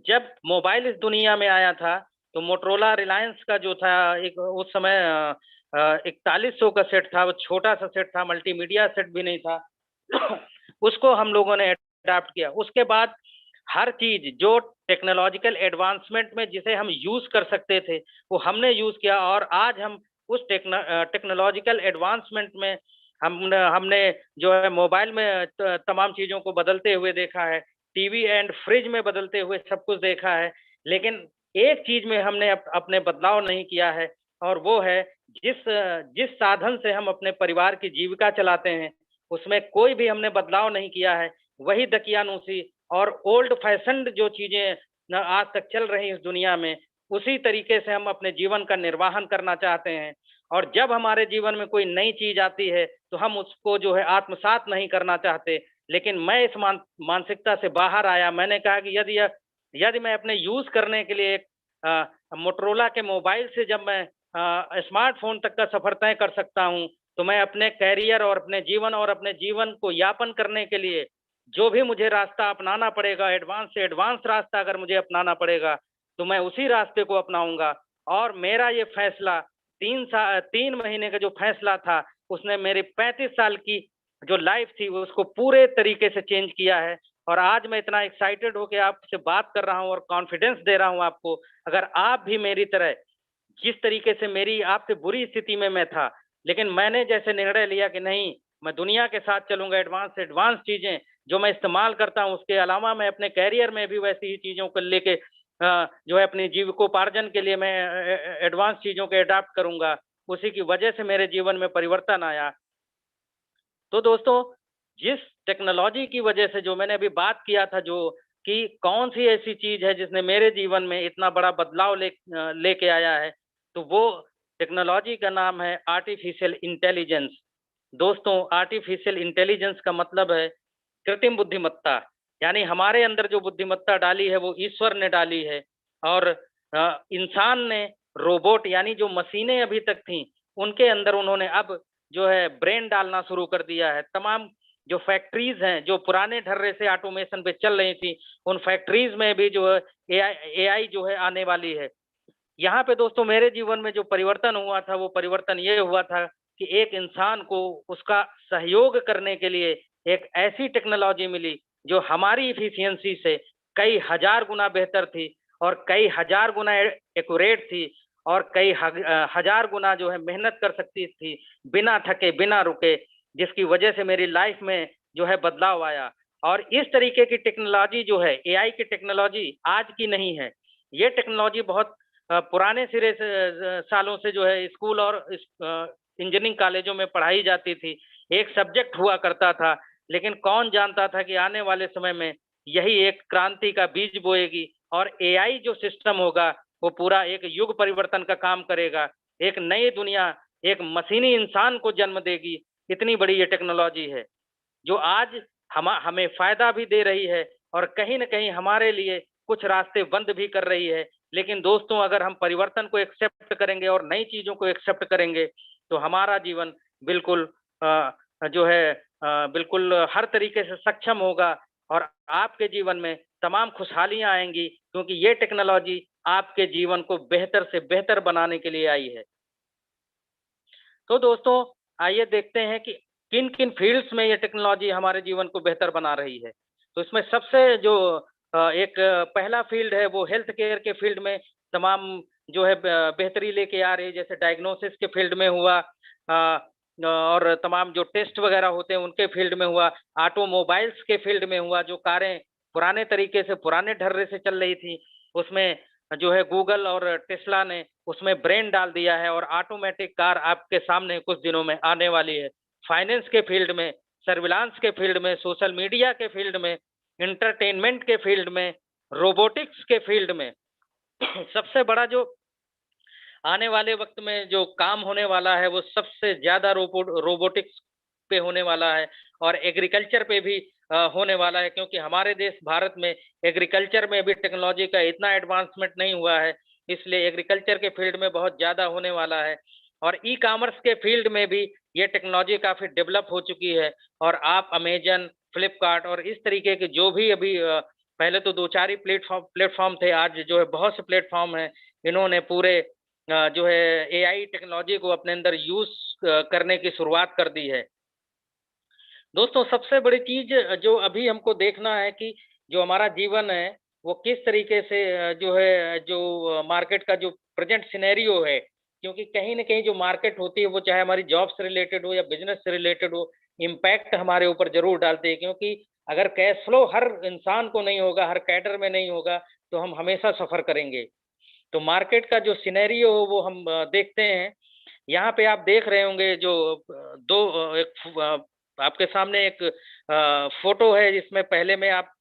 जब मोबाइल इस दुनिया में आया था, तो मोटरोला रिलायंस का जो था एक उस समय 4100 का सेट था, वो छोटा-सा सेट था, मल्टीमीडिया सेट भी नहीं था। उसको हम लोगों ने अडॉप्ट किया। उसके बाद हर चीज़ जो टेक्नोलॉजिकल एडवांसमेंट में जिसे हम यूज़ कर सकते थे, वो हमने यूज़ किया और आज हम उस टेक्नोलॉजिकल एडवांसमेंट में हमने हमने जो है मोबाइल में तमाम चीज़ों को बदलते हुए देखा है, टीवी एंड फ्रिज में बदलते हुए सब कुछ देखा है। लेकिन एक चीज़ में हमने अपने बदलाव नहीं किया है और वो है जिस जिस साधन से हम अपने परिवार की जीविका चलाते हैं, उसमें कोई भी हमने बदलाव नहीं किया है। वही दकियानूसी और ओल्ड फैशन्ड जो चीज़ें न आज तक चल रही हैं इस दुनिया में, उसी तरीके से हम अपने जीवन का निर्वाहन करना चाहते हैं। और जब हमारे जीवन में कोई नई चीज़ आती है, तो हम उसको जो है आत्मसात नहीं करना चाहते। लेकिन मैं इस मानसिकता से बाहर आया। मैंने कहा कि यदि मैं अपने यूज़ करने के लिए एक मोटरोला के मोबाइल से जब मैं स्मार्टफ़ोन तक का सफ़र तय कर सकता हूँ, तो मैं अपने करियर और अपने जीवन को यापन करने के लिए जो भी मुझे रास्ता अपनाना पड़ेगा, एडवांस से एडवांस रास्ता अगर मुझे अपनाना पड़ेगा, तो मैं उसी रास्ते को अपनाऊँगा। और मेरा ये फैसला 3 महीने का जो फैसला था, उसने मेरी 35 साल की जो लाइफ़ थी, उसको पूरे तरीके से चेंज किया है। और आज मैं इतना एक्साइटेड होके आपसे बात कर रहा हूँ और कॉन्फिडेंस दे रहा हूँ आपको। अगर आप भी मेरी तरह जिस तरीके से मेरी आपसे बुरी स्थिति में मैं था, लेकिन मैंने जैसे निर्णय लिया कि नहीं, मैं दुनिया के साथ चलूँगा, एडवांस से एडवांस चीज़ें जो मैं इस्तेमाल करता हूँ, उसके अलावा मैं अपने करियर में भी वैसी ही चीज़ों को लेके जो है अपनी जीविकोपार्जन के लिए मैं एडवांस चीज़ों को अडॉप्ट करूँगा। उसी की वजह से मेरे जीवन में परिवर्तन आया। तो दोस्तों, जिस टेक्नोलॉजी की वजह से जो मैंने अभी बात किया था जो कि कौन-सी ऐसी चीज़ है जिसने मेरे जीवन में इतना बड़ा बदलाव लेके आया है, तो वो टेक्नोलॉजी का नाम है आर्टिफ़िशियल इंटेलिजेंस। दोस्तों, आर्टिफ़िशियल इंटेलिजेंस का मतलब है कृत्रिम बुद्धिमत्ता। यानी हमारे अंदर जो बुद्धिमत्ता डाली है वो ईश्वर ने डाली है और इंसान ने रोबोट यानी जो मशीनें अभी तक थीं, उनके अंदर उन्होंने अब जो है ब्रेन डालना शुरू कर दिया है। तमाम जो फैक्ट्रीज़ हैं, जो पुराने ढर्रे से ऑटोमेशन पे चल रही थी, उन फैक्ट्रीज़ में भी जो है एआई जो है आने वाली है। यहाँ पे दोस्तों मेरे जीवन में जो परिवर्तन हुआ था, वो परिवर्तन ये हुआ था कि एक इंसान को उसका सहयोग करने के लिए एक ऐसी टेक्नोलॉजी मिली, जो हमारी एफिशिएंसी से कई हज़ार गुना बेहतर थी और कई हज़ार गुना एक्यूरेट थी और हज़ार गुना जो है मेहनत कर सकती थी, बिना थके, बिना रुके, जिसकी वजह से मेरी लाइफ में जो है बदलाव आया। और इस तरीके की टेक्नोलॉजी जो है, एआई की टेक्नोलॉजी आज की नहीं है। ये टेक्नोलॉजी बहुत पुराने सिरे से सालों से जो है स्कूल और इंजीनियरिंग कॉलेजों में पढ़ाई जाती थी। एक सब्जेक्ट हुआ करता था, लेकिन कौन जानता था कि आने वाले समय में यही एक क्रांति का बीज बोएगी और एआई जो सिस्टम होगा, वो पूरा एक युग परिवर्तन का काम करेगा। एक नई दुनिया, एक मशीनी इंसान को जन्म देगी। इतनी बड़ी ये टेक्नोलॉजी है, जो आज हमें फ़ायदा भी दे रही है और कहीं न कहीं हमारे लिए कुछ रास्ते बंद भी कर रही है। लेकिन दोस्तों, अगर हम परिवर्तन को एक्सेप्ट करेंगे और नई चीज़ों को एक्सेप्ट करेंगे, तो हमारा जीवन बिल्कुल जो है बिल्कुल हर तरीके से सक्षम होगा और आपके जीवन में तमाम खुशहालियाँ आएँगी, क्योंकि ये टेक्नोलॉजी आपके जीवन को बेहतर से बेहतर बनाने के लिए आई है। तो दोस्तों, आइए देखते हैं कि किन-किन फ़ील्ड्स में ये टेक्नोलॉजी हमारे जीवन को बेहतर बना रही है। तो इसमें सबसे जो एक पहला फ़ील्ड है वो हेल्थ केयर के फ़ील्ड में तमाम जो है बेहतरी लेके आ रही है, जैसे डायग्नोसिस के फ़ील्ड में हुआ और तमाम जो टेस्ट वग़ैरह होते हैं उनके फ़ील्ड में हुआ, ऑटोमोबाइल्स के फ़ील्ड में हुआ, जो कारें पुराने तरीके से पुराने ढर्रे से चल रही थी, उसमें जो है गूगल और टेस्ला ने उसमें ब्रेन डाल दिया है और ऑटोमेटिक कार आपके सामने कुछ दिनों में आने वाली है। फाइनेंस के फील्ड में, सर्विलांस के फील्ड में, सोशल मीडिया के फील्ड में, एंटरटेनमेंट के फील्ड में, रोबोटिक्स के फील्ड में सबसे बड़ा जो आने वाले वक्त में जो काम होने वाला है वो सबसे ज्यादा रोबोटिक्स पे होने वाला है और एग्रीकल्चर पे भी होने वाला है, क्योंकि हमारे देश भारत में एग्रीकल्चर में भी टेक्नोलॉजी का इतना एडवांसमेंट नहीं हुआ है, इसलिए एग्रीकल्चर के फील्ड में बहुत ज्यादा होने वाला है। और ई कॉमर्स के फील्ड में भी ये टेक्नोलॉजी काफी डेवलप हो चुकी है और आप अमेजन, फ्लिपकार्ट और इस तरीके के जो भी अभी पहले तो 2-4 ही प्लेटफॉर्म थे, आज जो है बहुत से प्लेटफॉर्म है, इन्होंने पूरे जो है एआई टेक्नोलॉजी को अपने अंदर यूज करने की शुरुआत कर दी है। दोस्तों सबसे बड़ी चीज जो अभी हमको देखना है कि जो हमारा जीवन है वो किस तरीके से जो है जो मार्केट का जो प्रेजेंट सिनेरियो है, क्योंकि कहीं ना कहीं जो मार्केट होती है वो चाहे हमारी जॉब से रिलेटेड हो या बिजनेस से रिलेटेड हो, इम्पैक्ट हमारे ऊपर जरूर डालती है, क्योंकि अगर कैश फ्लो हर इंसान को नहीं होगा, हर कैडर में नहीं होगा, तो हम हमेशा सफर करेंगे। तो मार्केट का जो सिनेरियो हो वो हम देखते हैं। यहाँ पे आप देख रहे होंगे जो आपके सामने एक फोटो है, जिसमें पहले में आप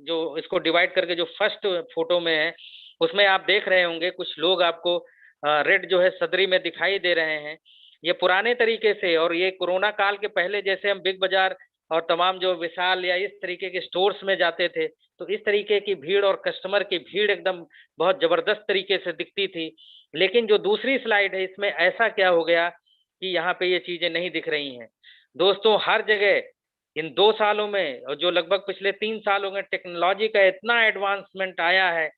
जो इसको डिवाइड करके जो फर्स्ट फोटो में है उसमें आप देख रहे होंगे कुछ लोग आपको रेड जो है सदरी में दिखाई दे रहे हैं। ये पुराने तरीके से और ये कोरोना काल के पहले जैसे हम बिग बाजार और तमाम जो विशाल या इस तरीके के स्टोर्स में जाते थे, तो इस तरीके की भीड़ और कस्टमर की भीड़ एकदम बहुत जबरदस्त तरीके से दिखती थी। लेकिन जो दूसरी स्लाइड है इसमें ऐसा क्या हो गया कि यहाँ पे ये चीजें नहीं दिख रही हैं। दोस्तों हर जगह इन 2 सालों में और जो लगभग पिछले 3 सालों में टेक्नोलॉजी का इतना एडवांसमेंट आया है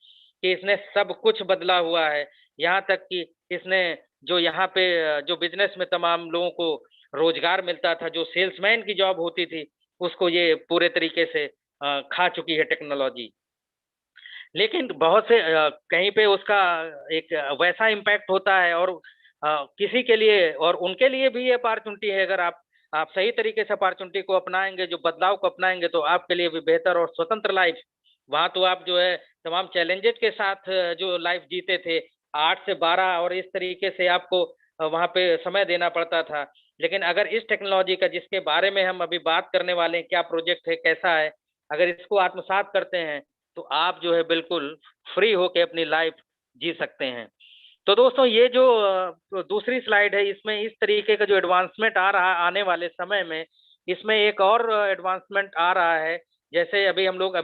कि इसने सब कुछ बदला हुआ है। यहाँ तक कि इसने जो यहाँ पे जो बिजनेस में तमाम लोगों को रोजगार मिलता था, जो सेल्समैन की जॉब होती थी, उसको ये पूरे तरीके से खा चुकी है टेक्नोलॉजी। लेकिन बहुत से कहीं पे उसका एक वैसा इम्पैक्ट होता है और किसी के लिए और उनके लिए भी ये अपॉर्चुनिटी है। अगर आप सही तरीके से अपॉर्चुनिटी को अपनाएंगे, जो बदलाव को अपनाएंगे, तो आपके लिए भी बेहतर और स्वतंत्र लाइफ। वहां तो आप जो है तमाम चैलेंजेस के साथ जो लाइफ जीते थे, 8 से 12 और इस तरीके से आपको वहां पे समय देना पड़ता था। लेकिन अगर इस टेक्नोलॉजी का जिसके बारे में हम अभी बात करने वाले हैं, क्या प्रोजेक्ट है, कैसा है, अगर इसको आत्मसात करते हैं तो आप जो है बिल्कुल फ्री होके अपनी लाइफ जी सकते हैं। तो दोस्तों ये जो दूसरी स्लाइड है, इसमें इस तरीके का जो एडवांसमेंट आ रहा है आने वाले समय में, इसमें एक और एडवांसमेंट आ रहा है। जैसे अभी हम लोग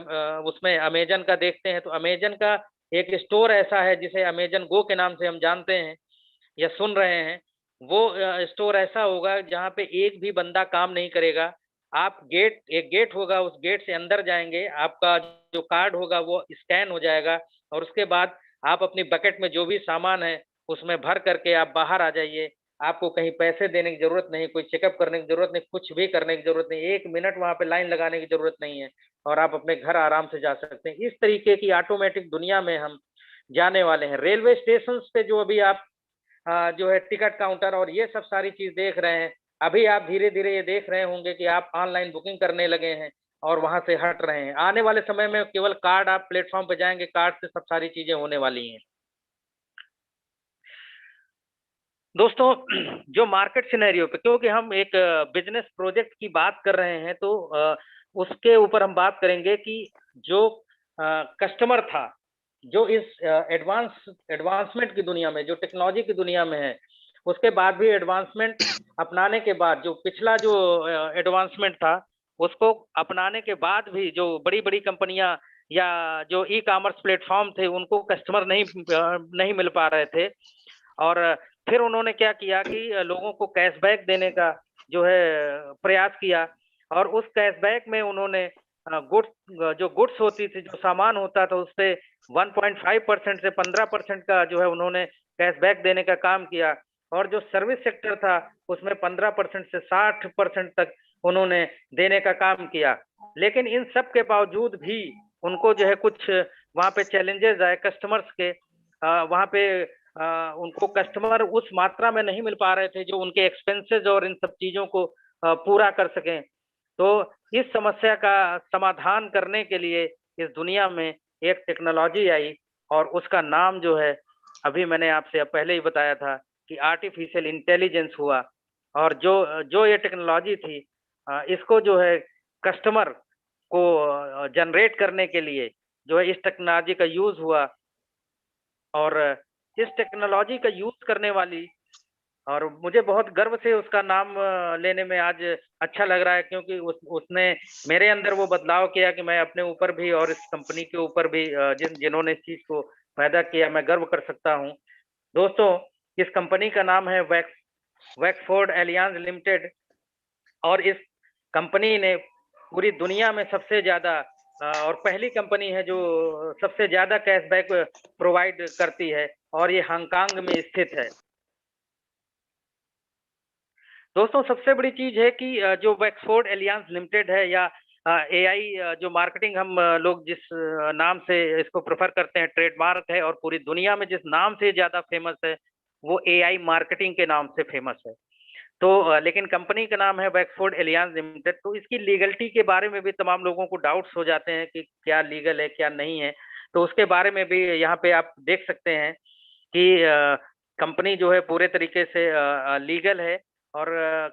उसमें अमेजन का देखते हैं, तो अमेजन का एक स्टोर ऐसा है जिसे अमेजन गो के नाम से हम जानते हैं या सुन रहे हैं। वो स्टोर ऐसा होगा जहाँ पे एक भी बंदा काम नहीं करेगा। आप एक गेट होगा, उस गेट से अंदर जाएंगे, आपका जो कार्ड होगा वो स्कैन हो जाएगा और उसके बाद आप अपनी बकेट में जो भी सामान है उसमें भर करके आप बाहर आ जाइए। आपको कहीं पैसे देने की जरूरत नहीं, कोई चेकअप करने की जरूरत नहीं, कुछ भी करने की जरूरत नहीं, 1 मिनट वहां पे लाइन लगाने की जरूरत नहीं है और आप अपने घर आराम से जा सकते हैं। इस तरीके की ऑटोमेटिक दुनिया में हम जाने वाले हैं। रेलवे स्टेशन पे जो अभी आप जो है टिकट काउंटर और ये सब सारी चीज देख रहे हैं, अभी आप धीरे धीरे ये देख रहे होंगे कि आप ऑनलाइन बुकिंग करने लगे हैं और वहां से हट रहे हैं। आने वाले समय में केवल कार्ड, आप प्लेटफॉर्म पे जाएंगे, कार्ड से सब सारी चीजें होने वाली हैं। दोस्तों जो मार्केट सिनेरियो पे, क्योंकि हम एक बिजनेस प्रोजेक्ट की बात कर रहे हैं, तो उसके ऊपर हम बात करेंगे कि जो कस्टमर था, जो इस एडवांसमेंट की दुनिया में, जो टेक्नोलॉजी की दुनिया में है, उसके बाद भी एडवांसमेंट अपनाने के बाद, जो पिछला जो एडवांसमेंट था उसको अपनाने के बाद भी जो बड़ी बड़ी कंपनियां या जो ई कॉमर्स प्लेटफॉर्म थे उनको कस्टमर नहीं मिल पा रहे थे। और फिर उन्होंने क्या किया कि लोगों को कैशबैक देने का जो है प्रयास किया और उस कैशबैक में उन्होंने गुड्स होती थी, जो सामान होता था, उससे 1.5% से 15% का जो है उन्होंने कैशबैक देने का काम किया और जो सर्विस सेक्टर था उसमें 15% से 60% तक उन्होंने देने का काम किया। लेकिन इन सब के बावजूद भी उनको जो है कुछ वहां पे चैलेंजेस आए कस्टमर्स के। वहां पे उनको कस्टमर उस मात्रा में नहीं मिल पा रहे थे जो उनके एक्सपेंसेस और इन सब चीजों को पूरा कर सकें। तो इस समस्या का समाधान करने के लिए इस दुनिया में एक टेक्नोलॉजी आई और उसका नाम जो है अभी मैंने आपसे पहले ही बताया था कि आर्टिफिशियल इंटेलिजेंस हुआ। और जो ये टेक्नोलॉजी थी, इसको जो है कस्टमर को जनरेट करने के लिए जो है इस टेक्नोलॉजी का यूज हुआ और इस टेक्नोलॉजी का यूज करने वाली, और मुझे बहुत गर्व से उसका नाम लेने में आज अच्छा लग रहा है, क्योंकि उसने मेरे अंदर वो बदलाव किया कि मैं अपने ऊपर भी और इस कंपनी के ऊपर भी जिन्होंने इस चीज को पैदा किया, मैं गर्व कर सकता हूँ। दोस्तों, इस कंपनी का नाम है वैक्सफोर्ड एलियांज लिमिटेड, और इस कंपनी ने पूरी दुनिया में सबसे ज्यादा और पहली कंपनी है जो सबसे ज्यादा कैशबैक प्रोवाइड करती है, और ये हांगकांग में स्थित है। दोस्तों, सबसे बड़ी चीज है कि जो वैक्सफोर्ड एलियांस लिमिटेड है, या एआई जो मार्केटिंग हम लोग जिस नाम से इसको प्रेफर करते हैं, ट्रेडमार्क है, और पूरी दुनिया में जिस नाम से ज्यादा फेमस है वो एआई मार्केटिंग के नाम से फेमस है। तो लेकिन कंपनी का नाम है वैक्सफोर्ड एलियांस लिमिटेड। तो इसकी लीगलिटी के बारे में भी तमाम लोगों को डाउट्स हो जाते हैं कि क्या लीगल है क्या नहीं है, तो उसके बारे में भी यहाँ पे आप देख सकते हैं कि कंपनी जो है पूरे तरीके से लीगल है, और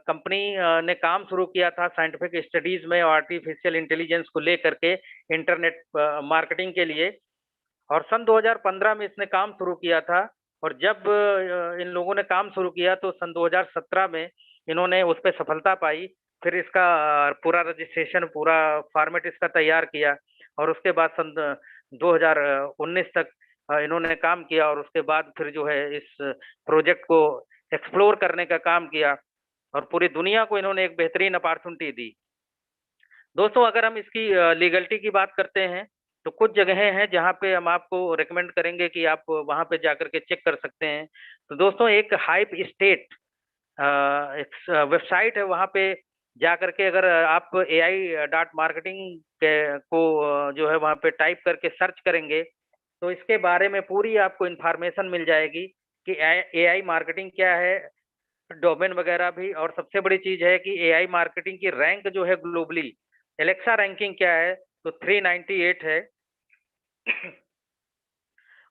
कंपनी ने काम शुरू किया था साइंटिफिक स्टडीज में और आर्टिफिशियल इंटेलिजेंस को लेकर के इंटरनेट मार्केटिंग के लिए, और सन 2015 में इसने काम शुरू किया था। और जब इन लोगों ने काम शुरू किया तो सन 2017 में इन्होंने उस पर सफलता पाई। फिर इसका पूरा रजिस्ट्रेशन, पूरा फॉर्मेट इसका तैयार किया, और उसके बाद सन 2019 तक इन्होंने काम किया, और उसके बाद फिर जो है इस प्रोजेक्ट को एक्सप्लोर करने का काम किया, और पूरी दुनिया को इन्होंने एक बेहतरीन अपॉर्चुनिटी दी। दोस्तों, अगर हम इसकी लीगलिटी की बात करते हैं तो कुछ जगहें हैं जहां पे हम आपको रेकमेंड करेंगे कि आप वहां पे जाकर के चेक कर सकते हैं। तो दोस्तों, एक हाइप स्टेट एक वेबसाइट है, वहां पे जाकर के अगर आप AI.marketing को जो है वहां पे टाइप करके सर्च करेंगे तो इसके बारे में पूरी आपको इंफॉर्मेशन मिल जाएगी कि AI मार्केटिंग क्या है, डोमेन वगैरह भी। और सबसे बड़ी चीज है कि AI मार्केटिंग की रैंक जो है ग्लोबली, एलेक्सा रैंकिंग क्या है, तो 398 है।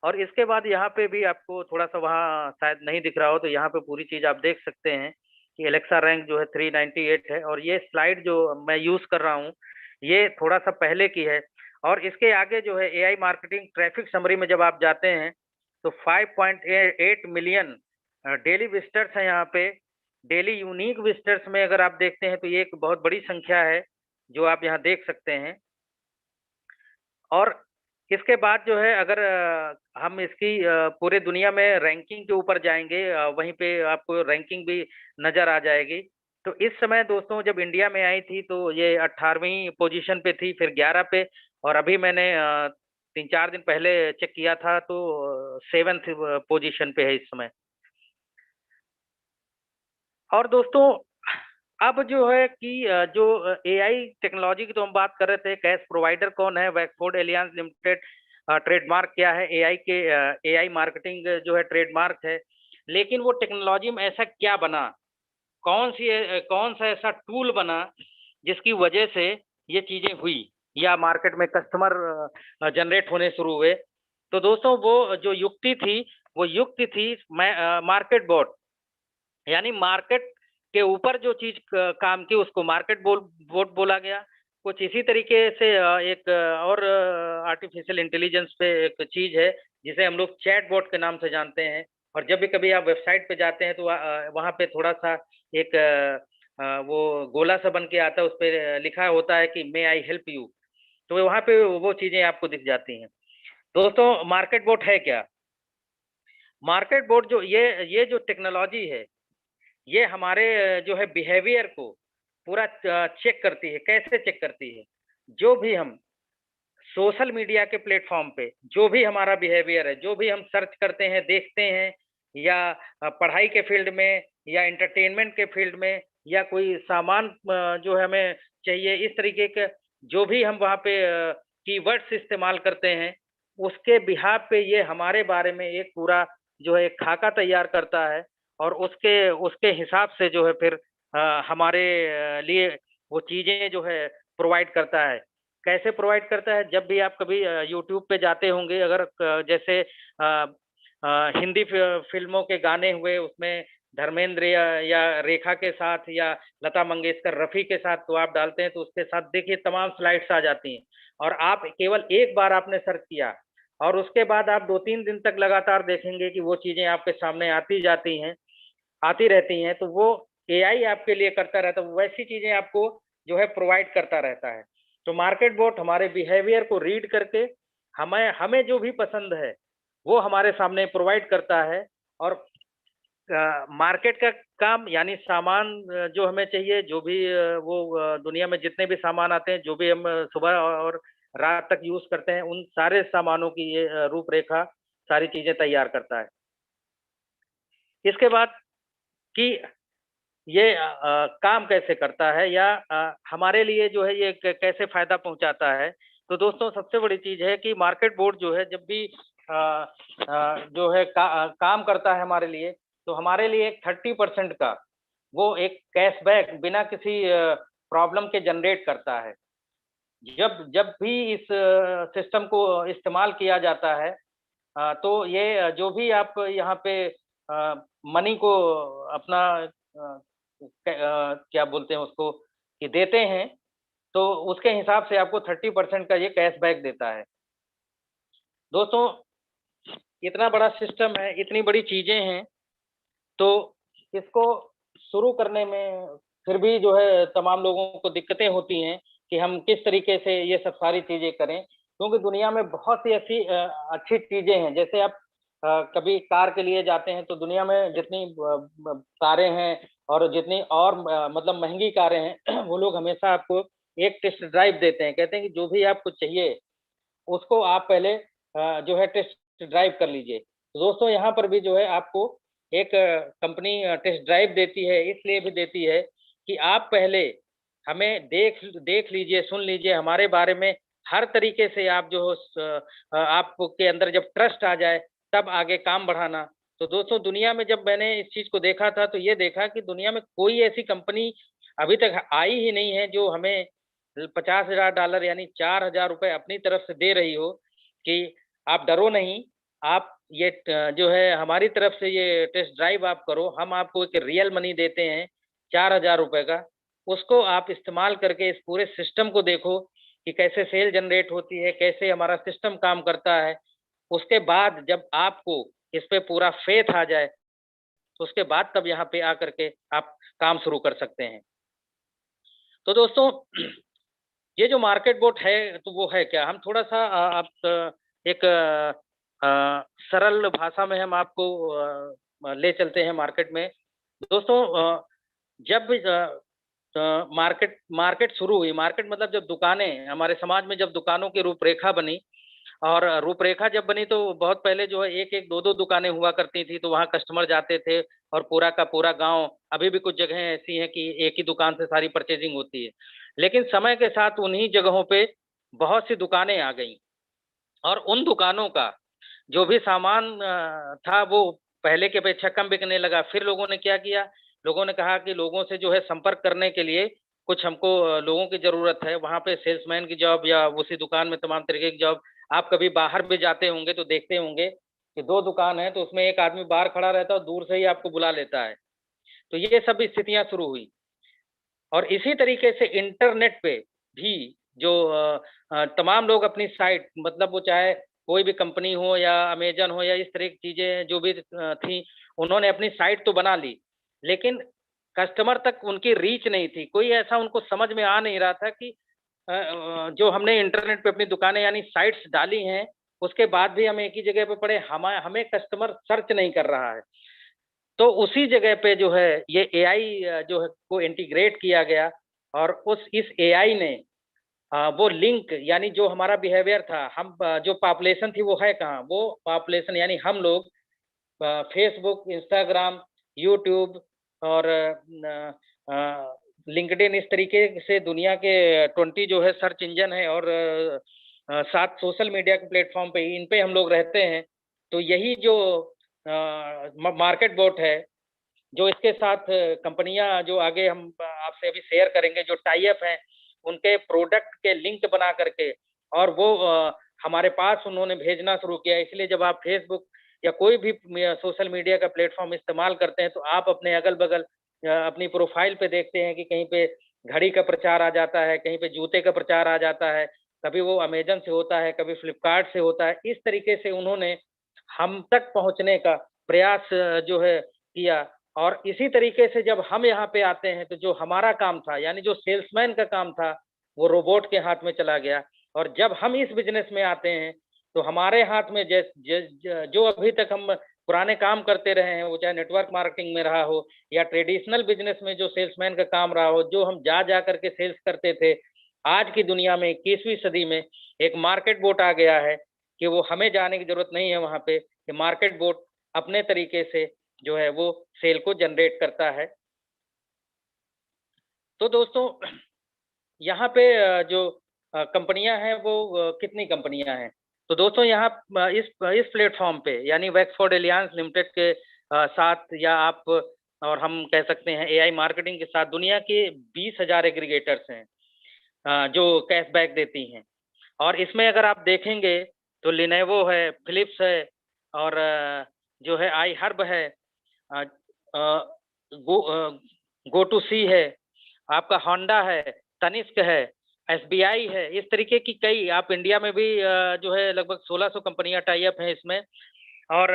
और इसके बाद यहाँ पे भी आपको थोड़ा सा वहाँ शायद नहीं दिख रहा हो, तो यहाँ पे पूरी चीज आप देख सकते हैं कि एलेक्सा रैंक जो है 398 है। और ये स्लाइड जो मैं यूज कर रहा हूँ ये थोड़ा सा पहले की है। और इसके आगे जो है AI मार्केटिंग ट्रैफिक समरी में जब आप जाते हैं तो 5.8 मिलियन डेली विजिटर्स हैं यहाँ पे। डेली यूनिक विजिटर्स में अगर आप देखते हैं तो ये एक बहुत बड़ी संख्या है जो आप यहाँ देख सकते हैं। और इसके बाद जो है अगर हम इसकी पूरे दुनिया में रैंकिंग के ऊपर जाएंगे, वहीं पे आपको रैंकिंग भी नजर आ जाएगी। तो इस समय दोस्तों जब इंडिया में आई थी तो ये 18वीं पोजीशन पे थी, फिर 11 पे, और अभी मैंने 3-4 दिन पहले चेक किया था तो 7th पोजीशन पे है इस समय। और दोस्तों, अब जो है कि जो AI टेक्नोलॉजी की तो हम बात कर रहे थे, कैश प्रोवाइडर कौन है, वैक्सफोर्ड एलियांस लिमिटेड, ट्रेडमार्क क्या है, AI मार्केटिंग जो है ट्रेडमार्क है। लेकिन वो टेक्नोलॉजी में ऐसा क्या बना, कौन सा ऐसा टूल बना जिसकी वजह से ये चीजें हुई या मार्केट में कस्टमर जनरेट होने शुरू हुए। तो दोस्तों, वो जो युक्ति थी वो युक्ति थी मार्केट बोर्ड, यानी मार्केट के ऊपर जो चीज काम की उसको मार्केट बोर्ड बोला गया। कुछ इसी तरीके से एक और आर्टिफिशियल इंटेलिजेंस पे एक चीज है जिसे हम लोग चैट बोट के नाम से जानते हैं। और जब भी कभी आप वेबसाइट पे जाते हैं तो वहाँ पे थोड़ा सा एक वो गोला सा बन के आता है, उस पर लिखा होता है कि मे आई हेल्प यू, तो वहाँ पे वो चीजें आपको दिख जाती हैं। दोस्तों, मार्केट बोट है क्या? मार्केट बोर्ड जो ये जो टेक्नोलॉजी है ये हमारे जो है बिहेवियर को पूरा चेक करती है। कैसे चेक करती है? जो भी हम सोशल मीडिया के प्लेटफॉर्म पे जो भी हमारा बिहेवियर है, जो भी हम सर्च करते हैं, देखते हैं, या पढ़ाई के फील्ड में या एंटरटेनमेंट के फील्ड में या कोई सामान जो है हमें चाहिए, इस तरीके के जो भी हम वहाँ पे कीवर्ड्स इस्तेमाल करते हैं उसके बिहाफ पे ये हमारे बारे में एक पूरा जो है एक खाका तैयार करता है, और उसके उसके हिसाब से जो है फिर हमारे लिए वो चीजें जो है प्रोवाइड करता है। कैसे प्रोवाइड करता है? जब भी आप कभी यूट्यूब पे जाते होंगे, अगर जैसे हिंदी फिल्मों के गाने हुए उसमें धर्मेंद्र या रेखा के साथ या लता मंगेशकर, रफी के साथ, तो आप डालते हैं तो उसके साथ देखिए तमाम स्लाइड्स आ जाती हैं। और आप केवल एक बार आपने सर्च किया और उसके बाद आप 2-3 दिन तक लगातार देखेंगे कि वो चीजें आपके सामने आती जाती हैं, आती रहती हैं, तो वो एआई आपके लिए करता रहता है, वैसी चीजें आपको जो है प्रोवाइड करता रहता है। तो मार्केट बोट हमारे बिहेवियर को रीड करके हमें हमें जो भी पसंद है वो हमारे सामने प्रोवाइड करता है। और मार्केट का काम यानी सामान जो हमें चाहिए, जो भी दुनिया में जितने भी सामान आते हैं, जो भी हम सुबह और रात तक यूज करते हैं, उन सारे सामानों की ये रूपरेखा सारी चीजें तैयार करता है। इसके बाद कि ये काम कैसे करता है या हमारे लिए जो है ये कैसे फायदा पहुंचाता है। तो दोस्तों सबसे बड़ी चीज है कि मार्केट बोर्ड जो है जब भी जो है काम करता है हमारे लिए, तो हमारे लिए एक 30% का वो एक कैशबैक बिना किसी प्रॉब्लम के जनरेट करता है। जब जब भी इस सिस्टम को इस्तेमाल किया जाता है, तो ये जो भी आप यहाँ पे मनी को अपना क्या बोलते हैं उसको कि देते हैं, तो उसके हिसाब से आपको 30% का ये कैशबैक देता है। दोस्तों इतना बड़ा सिस्टम है, इतनी बड़ी चीजें हैं, तो इसको शुरू करने में फिर भी जो है तमाम लोगों को दिक्कतें होती हैं कि हम किस तरीके से ये सब सारी चीजें करें, क्योंकि दुनिया में बहुत सी ऐसी अच्छी चीजें हैं। जैसे आप कभी कार के लिए जाते हैं तो दुनिया में जितनी कारें हैं और जितनी और मतलब महंगी कारें हैं वो लोग हमेशा आपको एक टेस्ट ड्राइव देते हैं, कहते हैं कि जो भी आपको चाहिए उसको आप पहले जो है टेस्ट ड्राइव कर लीजिए। तो दोस्तों यहाँ पर भी जो है आपको एक कंपनी टेस्ट ड्राइव देती है, इसलिए भी देती है कि आप पहले हमें देख लीजिए, सुन लीजिए हमारे बारे में, हर तरीके से आप जो आपके अंदर जब ट्रस्ट आ जाए तब आगे काम बढ़ाना। तो दोस्तों दुनिया में जब मैंने इस चीज को देखा था तो ये देखा कि दुनिया में कोई ऐसी कंपनी अभी तक आई ही नहीं है जो हमें $50,000 यानी 4,000 रुपए अपनी तरफ से दे रही हो कि आप डरो नहीं, आप ये जो है हमारी तरफ से ये टेस्ट ड्राइव आप करो, हम आपको एक रियल मनी देते हैं 4,000 रुपए का, उसको आप इस्तेमाल करके इस पूरे सिस्टम को देखो कि कैसे सेल जनरेट होती है, कैसे हमारा सिस्टम काम करता है। उसके बाद जब आपको इस पे पूरा फेथ आ जाए, तो उसके बाद तब यहाँ पे आकर के आप काम शुरू कर सकते हैं। तो दोस्तों ये जो मार्केट बोट है तो वो है क्या, हम थोड़ा सा आप एक सरल भाषा में हम आपको ले चलते हैं मार्केट में। दोस्तों जब मार्केट शुरू हुई, मार्केट मतलब जब दुकानें हमारे समाज में, जब दुकानों की रूपरेखा बनी, और रूपरेखा जब बनी तो बहुत पहले जो है एक एक दो दो दुकानें हुआ करती थी, तो वहाँ कस्टमर जाते थे और पूरा का पूरा गांव, अभी भी कुछ जगहें ऐसी हैं कि एक ही दुकान से सारी परचेजिंग होती है। लेकिन समय के साथ उन्हीं जगहों पे बहुत सी दुकानें आ गई, और उन दुकानों का जो भी सामान था वो पहले के अपेक्षा कम बिकने लगा। फिर लोगों ने क्या किया, लोगों ने कहा कि लोगों से जो है संपर्क करने के लिए कुछ हमको लोगों की जरूरत है, वहां पे सेल्समैन की जॉब या उसी दुकान में तमाम तरीके की जॉब। आप कभी बाहर भी जाते होंगे तो देखते होंगे कि दो दुकान है तो उसमें एक आदमी बाहर खड़ा रहता है और दूर से ही आपको बुला लेता है। तो ये सब स्थितियां शुरू हुई, और इसी तरीके से इंटरनेट पे भी जो तमाम लोग अपनी साइट, मतलब वो चाहे कोई भी कंपनी हो या अमेजन हो या इस तरह की चीजें जो भी थी, उन्होंने अपनी साइट तो बना ली, लेकिन कस्टमर तक उनकी रीच नहीं थी। कोई ऐसा उनको समझ में आ नहीं रहा था कि जो हमने इंटरनेट पे अपनी दुकानें यानी साइट्स डाली हैं, उसके बाद भी हम एक ही जगह पे पड़े, हमें कस्टमर सर्च नहीं कर रहा है। तो उसी जगह पे जो है ये एआई जो है को इंटीग्रेट किया गया, और इस एआई ने वो लिंक यानी जो हमारा बिहेवियर था, हम जो पॉपुलेशन थी वो है कहाँ, वो पॉपुलेशन यानी हम लोग फेसबुक, इंस्टाग्राम, यूट्यूब और लिंक्डइन, इस तरीके से दुनिया के 20 जो है सर्च इंजन है, और 7 सोशल मीडिया के प्लेटफॉर्म पे, इन पे हम लोग रहते हैं। तो यही जो मार्केट बोट है, जो इसके साथ कंपनियां जो आगे हम आपसे अभी शेयर करेंगे, जो टाई अप हैं, उनके प्रोडक्ट के लिंक बना करके और वो हमारे पास उन्होंने भेजना शुरू किया। इसलिए जब आप फेसबुक या कोई भी सोशल मीडिया का प्लेटफॉर्म इस्तेमाल करते हैं तो आप अपने अगल बगल अपनी प्रोफाइल पे देखते हैं कि कहीं पे घड़ी का प्रचार आ जाता है, कहीं पे जूते का प्रचार आ जाता है, कभी वो अमेजन से होता है, कभी फ्लिपकार्ट से होता है। इस तरीके से उन्होंने हम तक पहुंचने का प्रयास जो है किया, और इसी तरीके से जब हम यहाँ पे आते हैं तो जो हमारा काम था, यानी जो सेल्समैन का काम था, वो रोबोट के हाथ में चला गया। और जब हम इस बिजनेस में आते हैं तो हमारे हाथ में जो अभी तक हम पुराने काम करते रहे हैं, वो चाहे नेटवर्क मार्केटिंग में रहा हो या ट्रेडिशनल बिजनेस में जो सेल्समैन का काम रहा हो, जो हम जा करके सेल्स करते थे, आज की दुनिया में 21वीं सदी में एक मार्केट बोट आ गया है कि वो हमें जाने की जरूरत नहीं है वहां पे, कि मार्केट बोट अपने तरीके से जो है वो सेल को जनरेट करता है। तो दोस्तों, यहाँ पे जो कंपनियां हैं वो कितनी कंपनियां हैं, तो दोस्तों यहाँ इस प्लेटफॉर्म पे, यानी वैक्सफोर्ड एलियांस लिमिटेड के साथ, या आप और हम कह सकते हैं एआई मार्केटिंग के साथ, दुनिया के 20,000 एग्रीगेटर्स हैं जो कैशबैक देती हैं। और इसमें अगर आप देखेंगे तो लिनेवो है, फिलिप्स है, और जो है आई हर्ब है, गो टू सी है, आपका होंडा है, तनिष्क है, एसबीआई है। इस तरीके की कई, आप इंडिया में भी जो है लगभग 1600 कंपनियां टाई अप हैं इसमें। और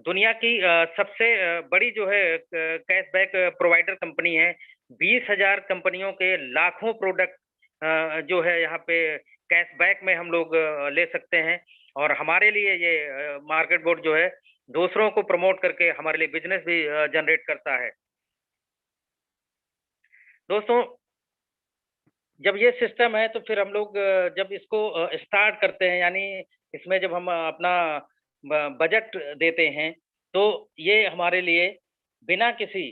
दुनिया की सबसे बड़ी जो है कैशबैक प्रोवाइडर कंपनी है। 20,000 कंपनियों के लाखों प्रोडक्ट जो है यहाँ पे कैशबैक में हम लोग ले सकते हैं। और हमारे लिए ये मार्केट बोर्ड जो है दूसरों को प्रमोट करके हमारे लिए बिजनेस भी जनरेट करता है। दोस्तों, जब ये सिस्टम है तो फिर हम लोग जब इसको स्टार्ट करते हैं, यानी इसमें जब हम अपना बजट देते हैं, तो ये हमारे लिए बिना किसी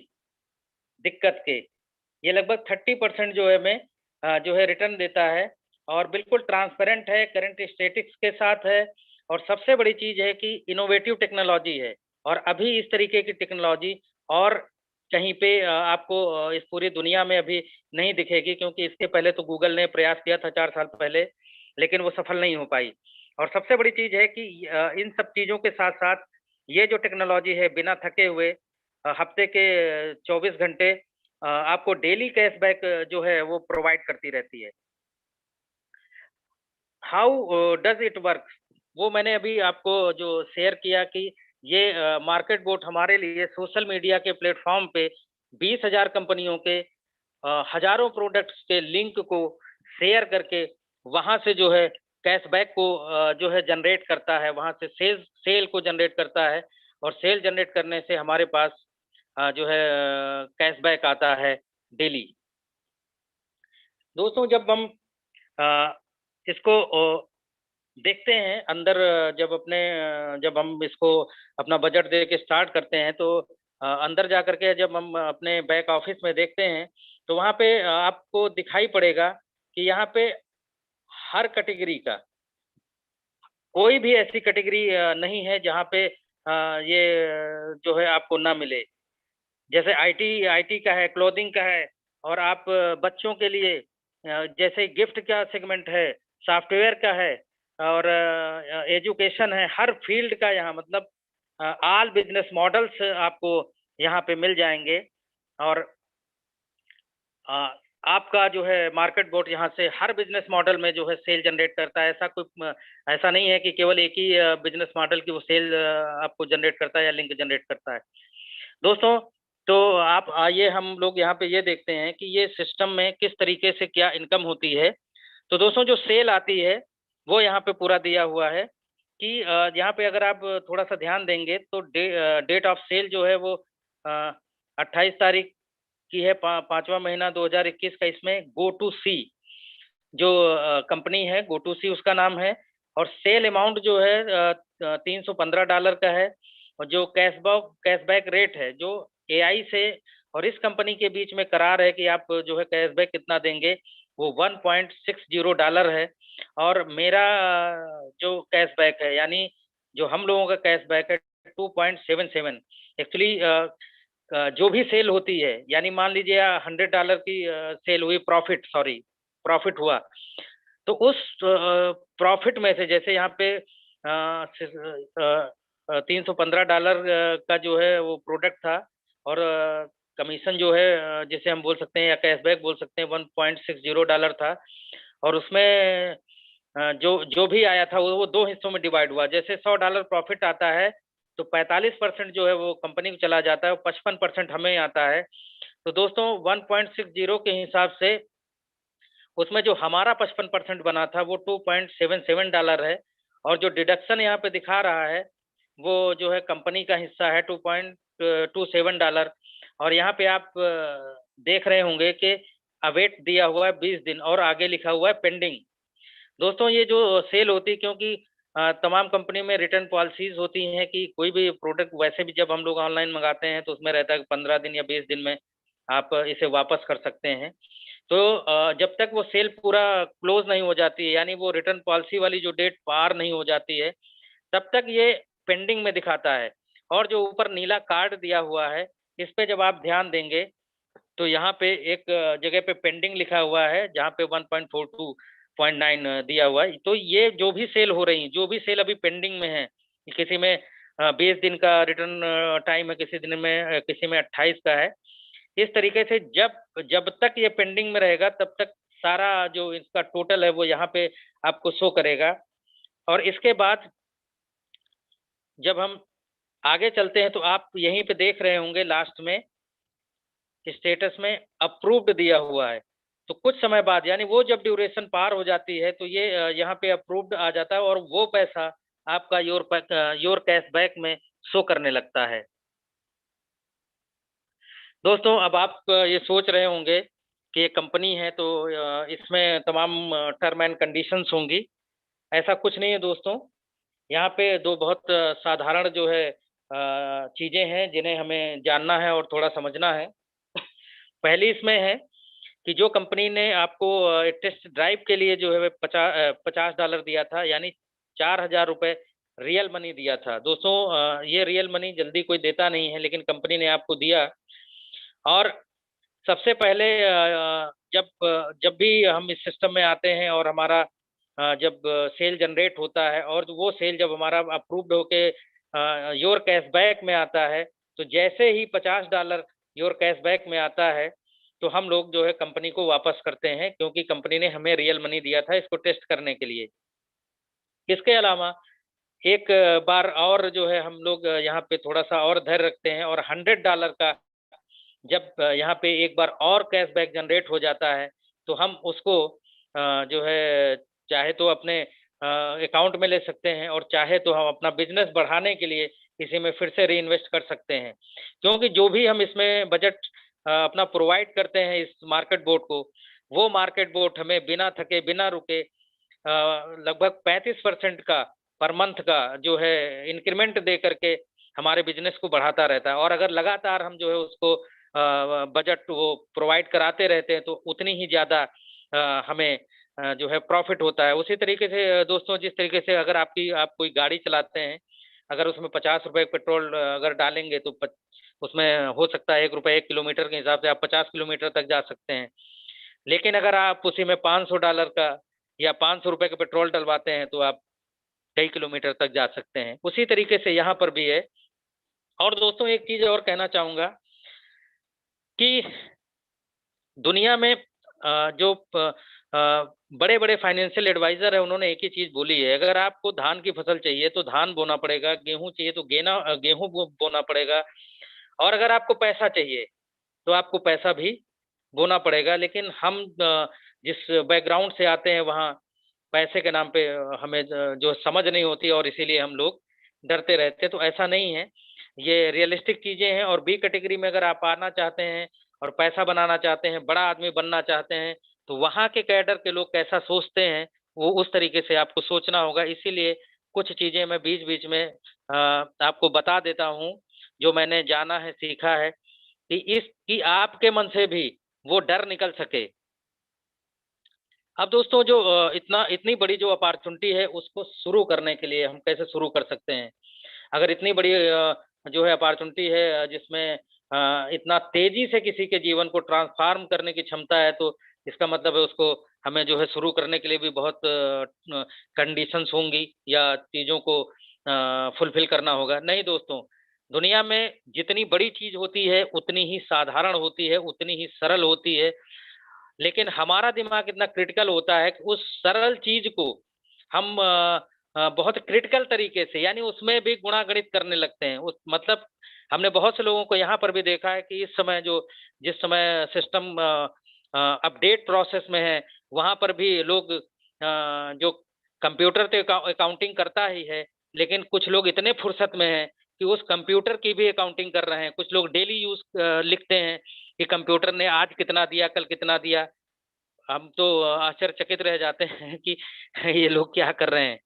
दिक्कत के ये लगभग 30% जो है हमें जो है रिटर्न देता है, और बिल्कुल ट्रांसपेरेंट है, करंट स्टेटिक्स के साथ है। और सबसे बड़ी चीज है कि इनोवेटिव टेक्नोलॉजी है, और अभी इस तरीके की टेक्नोलॉजी और कहीं पे आपको इस पूरी दुनिया में अभी नहीं दिखेगी, क्योंकि इसके पहले तो गूगल ने प्रयास किया था 4 साल पहले, लेकिन वो सफल नहीं हो पाई। और सबसे बड़ी चीज है कि इन सब चीजों के साथ साथ ये जो टेक्नोलॉजी है, बिना थके हुए हफ्ते के 24 घंटे आपको डेली कैशबैक जो है वो प्रोवाइड करती रहती है। हाउ डज इट वर्क, वो मैंने अभी आपको जो शेयर किया कि ये मार्केट बोट हमारे लिए सोशल मीडिया के प्लेटफॉर्म पे 20,000 कंपनियों के हजारों प्रोडक्ट्स के लिंक को शेयर करके वहां से जो है कैशबैक को जो है जनरेट करता है, वहां से सेल को जनरेट करता है। और सेल जनरेट करने से हमारे पास जो है कैशबैक आता है डेली। दोस्तों, जब हम इसको देखते हैं अंदर, जब हम इसको अपना बजट दे के स्टार्ट करते हैं, तो अंदर जा करके जब हम अपने बैक ऑफिस में देखते हैं, तो वहाँ पे आपको दिखाई पड़ेगा कि यहाँ पे हर कैटेगरी का, कोई भी ऐसी कैटेगरी नहीं है जहाँ पे ये जो है आपको ना मिले। जैसे आईटी का है, क्लोथिंग का है, और आप बच्चों के लिए जैसे गिफ्ट का सेगमेंट है, सॉफ्टवेयर का है, और एजुकेशन है, हर फील्ड का यहाँ मतलब ऑल बिजनेस मॉडल्स आपको यहाँ पे मिल जाएंगे। और आपका जो है मार्केट बोर्ड यहाँ से हर बिजनेस मॉडल में जो है सेल जनरेट करता है। ऐसा नहीं है कि केवल एक ही बिजनेस मॉडल की वो सेल आपको जनरेट करता है या लिंक जनरेट करता है। दोस्तों, तो आप आइए हम लोग यहाँ पे ये देखते हैं कि ये सिस्टम में किस तरीके से क्या इनकम होती है। तो दोस्तों, जो सेल आती है वो यहाँ पे पूरा दिया हुआ है कि यहाँ पे अगर आप थोड़ा सा ध्यान देंगे तो डेट ऑफ सेल जो है वो 28 तारीख की है, 5वां महीना 2021 का। इसमें गो टू सी जो कंपनी है, गो टू सी उसका नाम है, और सेल अमाउंट जो है $315 का है। और जो कैशबैक रेट है जो एआई से और इस कंपनी के बीच में करार है कि आप जो है कैशबैक कितना देंगे, वो $1.60 है। और मेरा जो कैशबैक है, यानी जो हम लोगों का कैशबैक है 2.77। एक्चुअली जो भी सेल होती है, यानी मान लीजिए $100 की सेल हुई, प्रॉफिट हुआ, तो उस प्रॉफिट में से, जैसे यहाँ पे $315 का जो है वो प्रोडक्ट था, और कमीशन जो है जिसे हम बोल सकते हैं या कैशबैक बोल सकते हैं $1.60 था। और उसमें जो जो भी आया था वो 2 हिस्सों में डिवाइड हुआ। जैसे $100 प्रॉफिट आता है तो 45% जो है वो कंपनी को चला जाता है और 55% हमें आता है। तो दोस्तों 1.60 के हिसाब से उसमें जो हमारा 55% बना था वो $2.77 है, और जो डिडक्शन यहाँ पे दिखा रहा है वो जो है कंपनी का हिस्सा है $2.27। और यहाँ पे आप देख रहे होंगे कि अवेट दिया हुआ है 20 दिन और आगे लिखा हुआ है पेंडिंग। दोस्तों ये जो सेल होती है, क्योंकि तमाम कंपनी में रिटर्न पॉलिसीज होती हैं कि कोई भी प्रोडक्ट वैसे भी जब हम लोग ऑनलाइन मंगाते हैं तो उसमें रहता है कि 15 दिन या 20 दिन में आप इसे वापस कर सकते हैं। तो जब तक वो सेल पूरा क्लोज नहीं हो जाती है, यानी वो रिटर्न पॉलिसी वाली जो डेट पार नहीं हो जाती है, तब तक ये पेंडिंग में दिखाता है। और जो ऊपर नीला कार्ड दिया हुआ है, इस पे जब आप ध्यान देंगे तो यहाँ पे एक जगह पे पेंडिंग लिखा हुआ है, जहाँ पे 1.42.9 दिया हुआ है। तो ये जो भी सेल हो रही है, जो भी सेल अभी पेंडिंग में है, किसी में 20 दिन का रिटर्न टाइम है, किसी में 28 का है। इस तरीके से जब तक ये पेंडिंग में रहेगा तब तक सारा जो इसका टोटल है वो यहाँ पे आपको शो करेगा। और इसके बाद जब हम आगे चलते हैं तो आप यहीं पे देख रहे होंगे लास्ट में स्टेटस में अप्रूव्ड दिया हुआ है। तो कुछ समय बाद, यानी वो जब ड्यूरेशन पार हो जाती है तो ये यहाँ पे अप्रूव्ड आ जाता है और वो पैसा आपका योर कैशबैक में शो करने लगता है। दोस्तों अब आप ये सोच रहे होंगे कि ये कंपनी है तो इसमें तमाम टर्म एंड कंडीशंस होंगी। ऐसा कुछ नहीं है दोस्तों। यहाँ पे दो बहुत साधारण जो है चीजें हैं जिन्हें हमें जानना है और थोड़ा समझना है। पहली इसमें है कि जो कंपनी ने आपको टेस्ट ड्राइव के लिए जो है $50 दिया था, यानी 4,000 रुपये रियल मनी दिया था। दोस्तों ये रियल मनी जल्दी कोई देता नहीं है, लेकिन कंपनी ने आपको दिया। और सबसे पहले जब भी हम इस सिस्टम में आते हैं और हमारा जब सेल जनरेट होता है और वो सेल जब हमारा अप्रूव्ड होके योर कैशबैक में आता है, तो जैसे ही $50 योर कैशबैक में आता है तो हम लोग जो है कंपनी को वापस करते हैं, क्योंकि कंपनी ने हमें रियल मनी दिया था इसको टेस्ट करने के लिए। इसके अलावा एक बार और जो है हम लोग यहाँ पे थोड़ा सा और धैर्य रखते हैं और $100 का जब यहाँ पे एक बार और कैशबैक जनरेट हो जाता है तो हम उसको जो है चाहे तो अपने अकाउंट में ले सकते हैं और चाहे तो हम अपना बिजनेस बढ़ाने के लिए इसी में फिर से री इन्वेस्ट कर सकते हैं। क्योंकि जो भी हम इसमें बजट अपना प्रोवाइड करते हैं इस मार्केट बोर्ड को, वो मार्केट बोर्ड हमें बिना थके बिना रुके लगभग 35% का पर मंथ का जो है इंक्रीमेंट दे करके हमारे बिजनेस को बढ़ाता रहता है। और अगर लगातार हम जो है उसको बजट वो प्रोवाइड कराते रहते हैं तो उतनी ही ज़्यादा हमें जो है प्रॉफिट होता है। उसी तरीके से दोस्तों, जिस तरीके से अगर आप कोई गाड़ी चलाते हैं, अगर उसमें $50 पेट्रोल अगर डालेंगे तो उसमें हो सकता है ₹1 1 किलोमीटर के हिसाब से आप 50 किलोमीटर तक जा सकते हैं। लेकिन अगर आप उसी में $500 का या ₹500 का पेट्रोल डलवाते हैं तो आप कई किलोमीटर तक जा सकते हैं। उसी तरीके से यहाँ पर भी है। और दोस्तों एक चीज़ और कहना चाहूँगा कि दुनिया में जो बड़े बड़े फाइनेंशियल एडवाइजर है उन्होंने एक ही चीज बोली है, अगर आपको धान की फसल चाहिए तो धान बोना पड़ेगा, गेहूं चाहिए तो गेहूं बोना पड़ेगा, और अगर आपको पैसा चाहिए तो आपको पैसा भी बोना पड़ेगा। लेकिन हम जिस बैकग्राउंड से आते हैं वहाँ पैसे के नाम पे हमें जो समझ नहीं होती और इसीलिए हम लोग डरते रहते हैं। तो ऐसा नहीं है, ये रियलिस्टिक चीजें हैं। और बी कैटेगरी में अगर आप आना चाहते हैं और पैसा बनाना चाहते हैं, बड़ा आदमी बनना चाहते हैं, तो वहाँ के कैडर के लोग कैसा सोचते हैं वो उस तरीके से आपको सोचना होगा। इसीलिए कुछ चीजें मैं बीच बीच में आपको बता देता हूँ जो मैंने जाना है, सीखा है, कि आपके मन से भी वो डर निकल सके। अब दोस्तों जो इतनी बड़ी जो अपॉर्चुनिटी है उसको शुरू करने के लिए हम कैसे शुरू कर सकते हैं। अगर इतनी बड़ी जो है अपॉर्चुनिटी है जिसमें इतना तेजी से किसी के जीवन को ट्रांसफॉर्म करने की क्षमता है, तो इसका मतलब है उसको हमें जो है शुरू करने के लिए भी बहुत कंडीशंस होंगी या चीज़ों को फुलफिल करना होगा। नहीं दोस्तों, दुनिया में जितनी बड़ी चीज़ होती है उतनी ही साधारण होती है, उतनी ही सरल होती है। लेकिन हमारा दिमाग इतना क्रिटिकल होता है कि उस सरल चीज को हम बहुत क्रिटिकल तरीके से, यानी उसमें भी गुणागणित करने लगते हैं। उस मतलब हमने बहुत से लोगों को यहाँ पर भी देखा है कि इस समय जिस समय सिस्टम अपडेट प्रोसेस में है, वहां पर भी लोग जो कंप्यूटर तो अकाउंटिंग करता ही है, लेकिन कुछ लोग इतने फुर्सत में हैं कि उस कंप्यूटर की भी अकाउंटिंग कर रहे हैं। कुछ लोग डेली यूज लिखते हैं कि कंप्यूटर ने आज कितना दिया, कल कितना दिया। हम तो आश्चर्यचकित रह जाते हैं कि ये लोग क्या कर रहे हैं।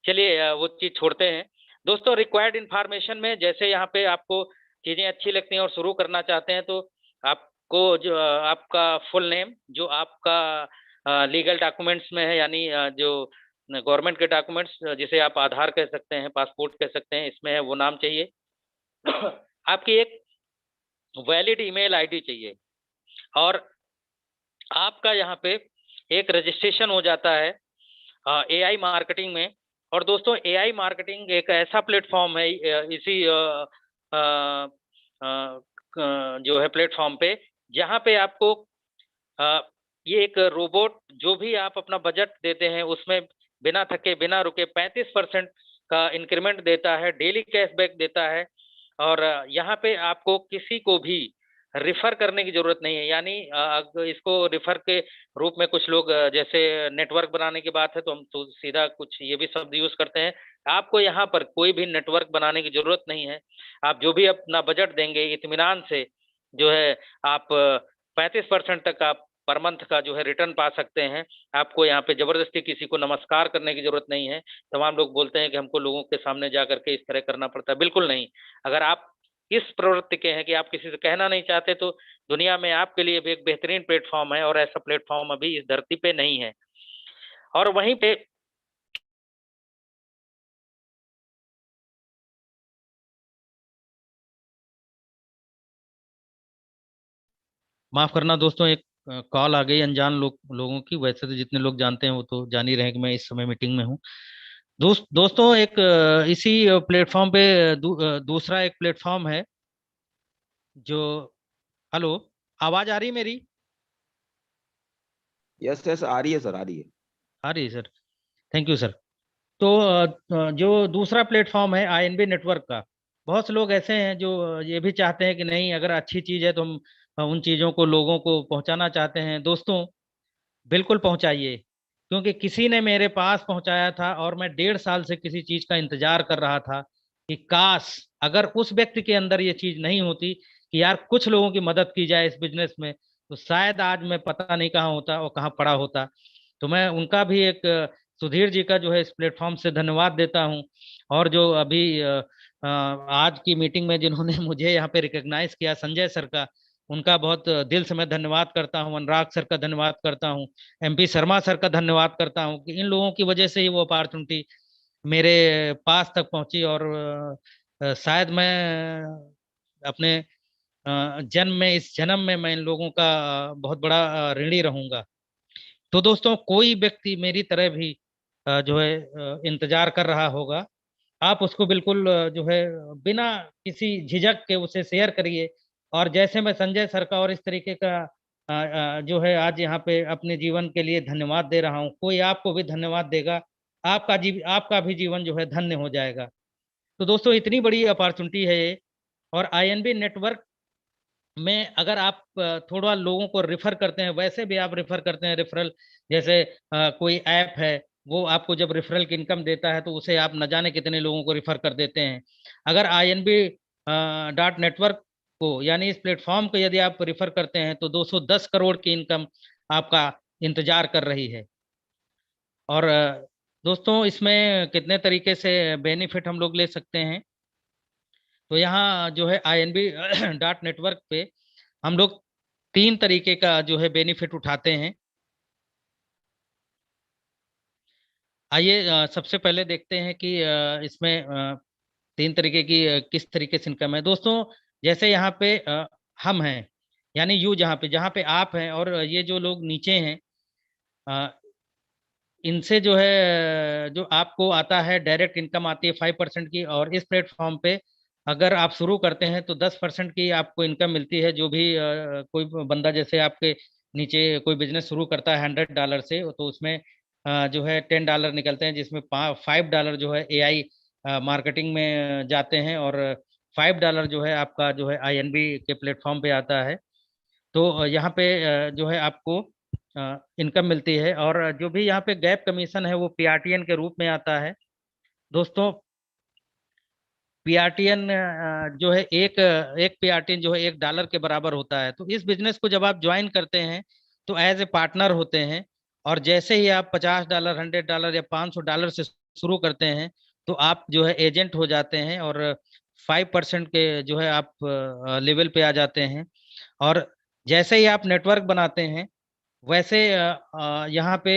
चलिए वो चीज छोड़ते हैं। दोस्तों, रिक्वायर्ड इंफॉर्मेशन में जैसे यहाँ पे आपको चीजें अच्छी लगती हैं और शुरू करना चाहते हैं, तो आपको जो आपका फुल नेम, जो आपका लीगल डॉक्यूमेंट्स में है, यानी जो गवर्नमेंट के डॉक्यूमेंट्स, जिसे आप आधार कह सकते हैं, पासपोर्ट कह सकते हैं, इसमें है वो नाम चाहिए। आपकी एक वैलिड ईमेल आईडी चाहिए, और आपका यहाँ पे एक रजिस्ट्रेशन हो जाता है एआई मार्केटिंग में। और दोस्तों, एआई मार्केटिंग एक ऐसा प्लेटफॉर्म है, इसी जो है प्लेटफॉर्म पे, जहाँ पे आपको ये एक रोबोट, जो भी आप अपना बजट देते हैं उसमें बिना थके बिना रुके 35% का इंक्रीमेंट देता है, डेली कैशबैक देता है। और यहाँ पे आपको किसी को भी रिफर करने की जरूरत नहीं है। यानी इसको रिफर के रूप में कुछ लोग जैसे नेटवर्क बनाने की बात है तो हम तो सीधा कुछ ये भी शब्द यूज करते हैं। आपको यहाँ पर कोई भी नेटवर्क बनाने की जरूरत नहीं है। आप जो भी अपना बजट देंगे, इत्मीनान से जो है आप 35% तक आप पर मंथ का जो है रिटर्न पा सकते हैं। आपको यहाँ पे जबरदस्ती किसी को नमस्कार करने की जरूरत नहीं है। तमाम लोग बोलते हैं कि हमको लोगों के सामने जा करके इस तरह करना पड़ता है। बिल्कुल नहीं। अगर आप इस प्रवृत्ति के हैं कि आप किसी से कहना नहीं चाहते, तो दुनिया में आपके लिए भी एक बेहतरीन प्लेटफॉर्म है, और ऐसा प्लेटफॉर्म अभी इस धरती पे नहीं है। और वहीं पे माफ करना दोस्तों, एक कॉल आ गई अनजान लोगों की। वैसे तो जितने लोग जानते हैं वो तो जान ही रहे हैं कि मैं इस समय मीटिंग में हूँ। दोस्तों, एक इसी प्लेटफॉर्म पे दूसरा एक प्लेटफॉर्म है जो, हेलो, आवाज आ रही है मेरी? यस यस, आ रही है सर, आ रही है। आ रही है सर, थैंक यू सर। तो जो दूसरा प्लेटफॉर्म है आईएनबी नेटवर्क का, बहुत से लोग ऐसे हैं जो ये भी चाहते हैं कि नहीं, अगर अच्छी चीज है तो हम उन चीजों को लोगों को पहुंचाना चाहते हैं। दोस्तों, बिल्कुल पहुंचाइए, क्योंकि किसी ने मेरे पास पहुंचाया था और मैं 1.5 साल से किसी चीज का इंतजार कर रहा था कि काश अगर उस व्यक्ति के अंदर ये चीज नहीं होती कि यार कुछ लोगों की मदद की जाए इस बिजनेस में, तो शायद आज मैं पता नहीं कहाँ होता और कहाँ पड़ा होता। तो मैं उनका भी एक सुधीर जी का जो है इस प्लेटफॉर्म से धन्यवाद देता हूँ। और जो अभी आज की मीटिंग में जिन्होंने मुझे यहाँ पे रिकॉग्नाइज किया, संजय सर का, उनका बहुत दिल से मैं धन्यवाद करता हूँ। अनुराग सर का धन्यवाद करता हूँ। एमपी शर्मा सर का धन्यवाद करता हूँ कि इन लोगों की वजह से ही वो अपॉर्चुनिटी मेरे पास तक पहुंची। और शायद मैं अपने जन्म में, इस जन्म में मैं इन लोगों का बहुत बड़ा ऋणी रहूंगा। तो दोस्तों, कोई व्यक्ति मेरी तरह भी जो है इंतजार कर रहा होगा, आप उसको बिल्कुल जो है बिना किसी झिझक के उसे शेयर करिए। और जैसे मैं संजय सर का और इस तरीके का जो है आज यहाँ पे अपने जीवन के लिए धन्यवाद दे रहा हूँ, कोई आपको भी धन्यवाद देगा, आपका भी जीवन जो है धन्य हो जाएगा। तो दोस्तों, इतनी बड़ी अपॉर्चुनिटी है ये। और आईएनबी नेटवर्क में अगर आप थोड़ा लोगों को रिफर करते हैं, वैसे भी आप रिफर करते हैं, रेफरल जैसे कोई ऐप है, वो आपको जब रेफरल की इनकम देता है तो उसे आप न जाने कितने लोगों को रिफर कर देते हैं। अगर आईएनबी डॉट नेटवर्क को, यानी इस प्लेटफॉर्म को यदि आप रिफर करते हैं तो 210 करोड़ की इनकम आपका इंतजार कर रही है। और दोस्तों, इसमें कितने तरीके से बेनिफिट हम लोग ले सकते हैं, तो यहाँ जो है आईएनबी डॉट नेटवर्क पे हम लोग 3 तरीके का जो है बेनिफिट उठाते हैं। आइए सबसे पहले देखते हैं कि इसमें 3 तरीके की किस तरीके से इनकम है। दोस्तों, जैसे यहाँ पे हम हैं, यानी यू, जहाँ पे आप हैं, और ये जो लोग नीचे हैं, इनसे जो है जो आपको आता है डायरेक्ट इनकम आती है 5% की। और इस प्लेटफॉर्म पे अगर आप शुरू करते हैं तो 10% की आपको इनकम मिलती है। जो भी कोई बंदा जैसे आपके नीचे कोई बिजनेस शुरू करता है $100 से, तो उसमें जो है $10 निकलते हैं, जिसमें $5 जो है AI मार्केटिंग में जाते हैं, और $5 जो है आपका जो है INB के प्लेटफॉर्म पे आता है। तो यहाँ पे जो है आपको इनकम मिलती है, और जो भी यहाँ पे गैप कमीशन है वो PRTN के रूप में आता है। दोस्तों PRTN जो है एक एक PRTN जो है $1 के बराबर होता है। तो इस बिजनेस को जब आप ज्वाइन करते हैं तो एज ए पार्टनर होते हैं, और जैसे ही आप $50, $100 या $500 से शुरू करते हैं तो आप जो है एजेंट हो जाते हैं, और 5% के जो है आप लेवल पे आ जाते हैं। और जैसे ही आप नेटवर्क बनाते हैं वैसे यहाँ पे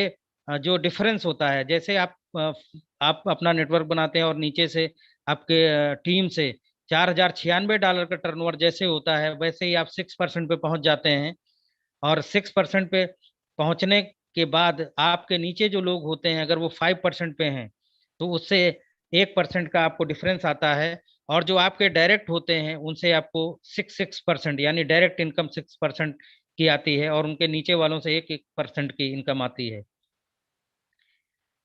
जो डिफरेंस होता है, जैसे आप अपना नेटवर्क बनाते हैं और नीचे से आपके टीम से $4096 का टर्नओवर जैसे होता है, वैसे ही आप 6% पे पहुंच जाते हैं। और 6% पे पहुंचने के बाद आपके नीचे जो लोग होते हैं अगर वो 5% पे हैं तो उससे 1% का आपको डिफरेंस आता है, और जो आपके डायरेक्ट होते हैं उनसे आपको 6% यानी डायरेक्ट इनकम 6% की आती है, और उनके नीचे वालों से 1% की इनकम आती है।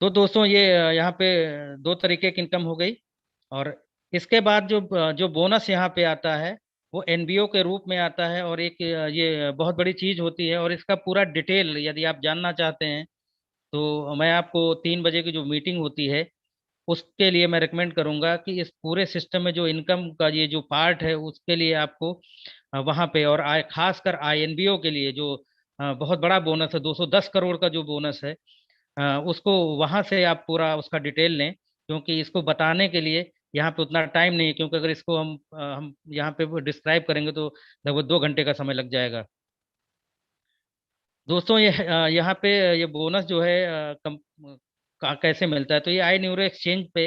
तो दोस्तों ये यहाँ पे दो तरीके की इनकम हो गई। और इसके बाद जो जो बोनस यहाँ पे आता है वो NBO के रूप में आता है, और एक ये बहुत बड़ी चीज होती है, और इसका पूरा डिटेल यदि आप जानना चाहते हैं तो मैं आपको 3 बजे की जो मीटिंग होती है उसके लिए मैं रिकमेंड करूंगा कि इस पूरे सिस्टम में जो इनकम का ये जो पार्ट है उसके लिए आपको वहां पे, और खासकर INBO के लिए जो बहुत बड़ा बोनस है 210 करोड़ का जो बोनस है, उसको वहां से आप पूरा उसका डिटेल लें, क्योंकि इसको बताने के लिए यहाँ पे उतना टाइम नहीं है, क्योंकि अगर इसको हम यहाँ पे डिस्क्राइब करेंगे तो लगभग 2 घंटे का समय लग जाएगा। दोस्तों ये यहाँ पे ये बोनस जो है कैसे मिलता है, तो ये आई न्यूरो एक्सचेंज पे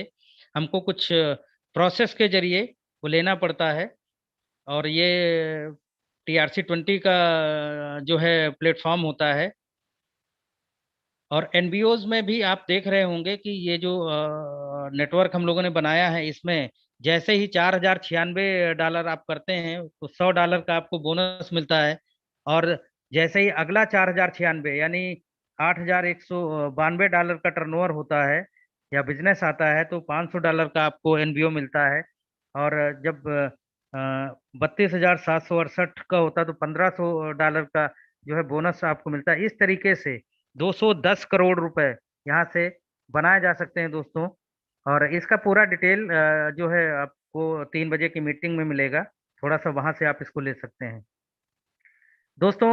हमको कुछ प्रोसेस के जरिए वो लेना पड़ता है, और ये TRC20 का जो है प्लेटफॉर्म होता है। और NBOs में भी आप देख रहे होंगे कि ये जो नेटवर्क हम लोगों ने बनाया है इसमें जैसे ही $4096 आप करते हैं तो $100 का आपको बोनस मिलता है, और जैसे ही अगला 4096 यानी $8192 का टर्नओवर होता है या बिजनेस आता है तो $500 का आपको NBO मिलता है। और जब 32,768 का होता है तो $1500 का जो है बोनस आपको मिलता है। इस तरीके से 210 करोड़ रुपए यहाँ से बनाए जा सकते हैं दोस्तों। और इसका पूरा डिटेल जो है आपको 3 बजे की मीटिंग में मिलेगा, थोड़ा सा वहां से आप इसको ले सकते हैं। दोस्तों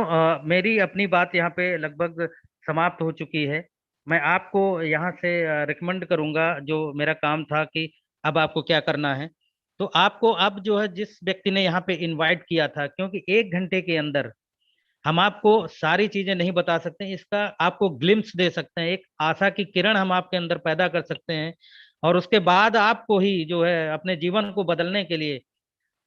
मेरी अपनी बात यहाँ पे लगभग समाप्त हो चुकी है। मैं आपको यहाँ से रिकमेंड करूंगा, जो मेरा काम था कि अब आपको क्या करना है। तो आपको अब जो है जिस व्यक्ति ने यहाँ पे इनवाइट किया था, क्योंकि 1 घंटे के अंदर हम आपको सारी चीजें नहीं बता सकते, इसका आपको ग्लिम्स दे सकते हैं, एक आशा की किरण हम आपके अंदर पैदा कर सकते हैं, और उसके बाद आपको ही जो है अपने जीवन को बदलने के लिए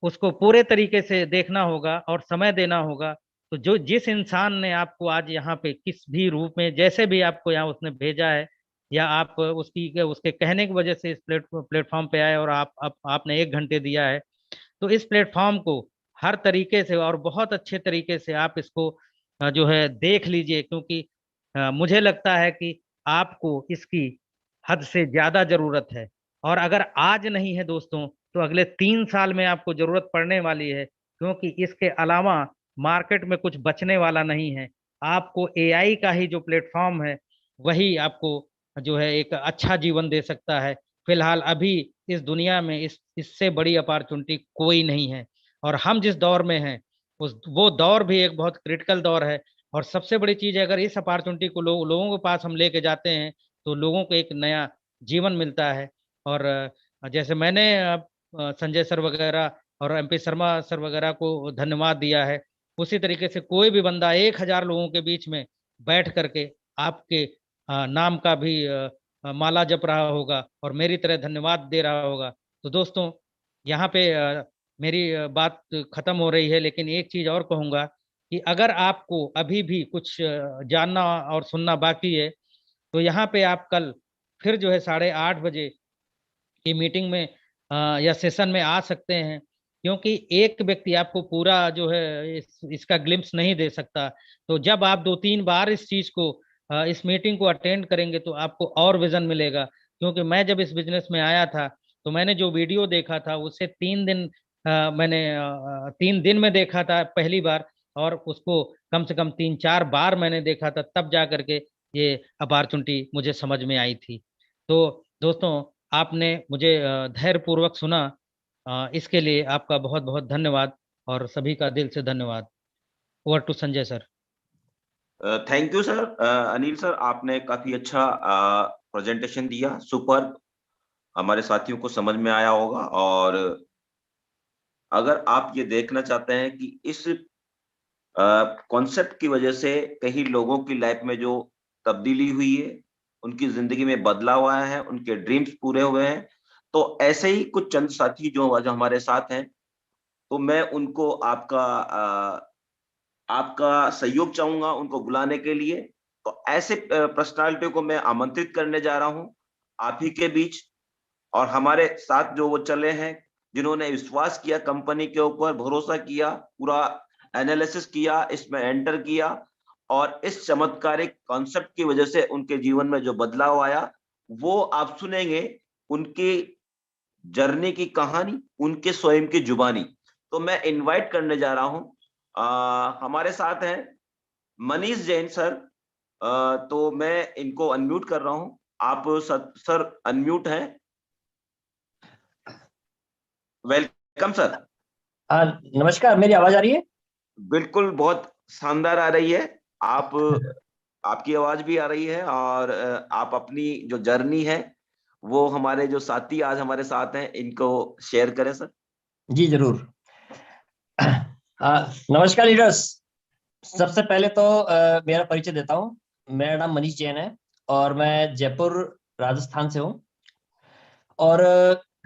उसको पूरे तरीके से देखना होगा और समय देना होगा। तो जो जिस इंसान ने आपको आज यहाँ पे किस भी रूप में जैसे भी आपको यहाँ उसने भेजा है, या आप उसकी उसके कहने की वजह से इस प्लेटफॉर्म पे आए और आपने 1 घंटे दिया है, तो इस प्लेटफॉर्म को हर तरीके से और बहुत अच्छे तरीके से आप इसको जो है देख लीजिए, क्योंकि मुझे लगता है कि आपको इसकी हद से ज्यादा जरूरत है। और अगर आज नहीं है दोस्तों तो अगले 3 साल में आपको जरूरत पड़ने वाली है, क्योंकि इसके अलावा मार्केट में कुछ बचने वाला नहीं है। आपको AI का ही जो प्लेटफॉर्म है वही आपको जो है एक अच्छा जीवन दे सकता है। फिलहाल अभी इस दुनिया में इससे बड़ी अपॉर्चुनिटी कोई नहीं है, और हम जिस दौर में हैं उस वो दौर भी एक बहुत क्रिटिकल दौर है। और सबसे बड़ी चीज है, अगर इस अपॉर्चुनिटी को लोगों के पास हम लेके जाते हैं तो लोगों को एक नया जीवन मिलता है। और जैसे मैंने संजय सर वगैरह और MP शर्मा सर वगैरह को धन्यवाद दिया है, उसी तरीके से कोई भी बंदा 1,000 लोगों के बीच में बैठ करके आपके नाम का भी माला जप रहा होगा और मेरी तरह धन्यवाद दे रहा होगा। तो दोस्तों यहाँ पे मेरी बात खत्म हो रही है, लेकिन एक चीज और कहूंगा कि अगर आपको अभी भी कुछ जानना और सुनना बाकी है तो यहाँ पे आप कल फिर जो है 8:30 बजे की मीटिंग में या सेशन में आ सकते हैं, क्योंकि एक व्यक्ति आपको पूरा जो है इसका ग्लिम्स नहीं दे सकता। तो जब आप 2-3 बार इस चीज को इस मीटिंग को अटेंड करेंगे तो आपको और विजन मिलेगा। क्योंकि मैं जब इस बिजनेस में आया था तो मैंने जो वीडियो देखा था उससे 3 दिन में देखा था पहली बार, और उसको कम से कम 3-4 बार मैंने देखा था, तब जा करके ये अपॉर्चुनिटी मुझे समझ में आई थी। तो दोस्तों, आपने मुझे धैर्य पूर्वक सुना, इसके लिए आपका बहुत बहुत धन्यवाद, और सभी का दिल से धन्यवाद। Over to Sanjay sir. Thank you sir. Anil sir, आपने काफी अच्छा प्रेजेंटेशन दिया, सुपर। हमारे साथियों को समझ में आया होगा। और अगर आप ये देखना चाहते हैं कि इस कॉन्सेप्ट की वजह से कई लोगों की लाइफ में जो तब्दीली हुई है, उनकी जिंदगी में बदलाव आया है, उनके ड्रीम्स पूरे हुए हैं, तो ऐसे ही कुछ चंद साथी जो आज हमारे साथ हैं, तो मैं उनको आपका सहयोग चाहूंगा उनको बुलाने के लिए। तो ऐसे पर्सनालिटी को मैं आमंत्रित करने जा रहा हूं आप ही के बीच। और हमारे साथ जो वो चले हैं, जिन्होंने विश्वास किया कंपनी के ऊपर, भरोसा किया, पूरा एनालिसिस किया, इसमें एंटर किया, और इस चमत्कारिक कॉन्सेप्ट की वजह से उनके जीवन में जो बदलाव आया, वो आप सुनेंगे। उनकी जर्नी की कहानी, उनके स्वयं की जुबानी। तो मैं इनवाइट करने जा रहा हूं, हमारे साथ हैं मनीष जैन सर। तो मैं इनको अनम्यूट कर रहा हूं। आप सर अनम्यूट हैं। Welcome sir. नमस्कार, मेरी आवाज आ रही है? बिल्कुल, बहुत शानदार आ रही है। आपकी आवाज भी आ रही है, और आप अपनी जो जर्नी है वो हमारे जो साथी आज हमारे साथ हैं इनको शेयर करें सर। जी जरूर। नमस्कार लीडर्स। सबसे पहले तो मेरा परिचय देता हूँ। मेरा नाम मनीष जैन है और मैं जयपुर राजस्थान से हूँ। और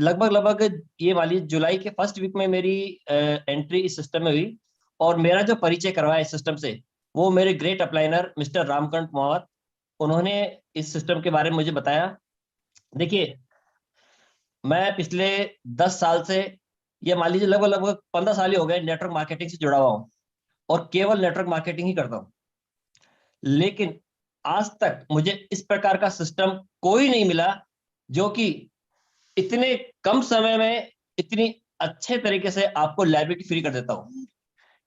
लगभग ये वाली जुलाई के फर्स्ट वीक में मेरी एंट्री इस सिस्टम में हुई। और मेरा जो परिचय करवाया इस सिस्टम से वो मेरे ग्रेट अपलाइनर मिस्टर रामकंठ कुमावत, उन्होंने इस सिस्टम के बारे में मुझे बताया। देखिए, मैं पिछले 10 साल से, ये मान लीजिए लगभग 15 साल ही हो गए नेटवर्क मार्केटिंग से जुड़ा हुआ हूँ, और केवल नेटवर्क मार्केटिंग ही करता हूँ। लेकिन आज तक मुझे इस प्रकार का सिस्टम कोई नहीं मिला जो कि इतने कम समय में इतनी अच्छे तरीके से आपको लायबिलिटी फ्री कर देता हूँ।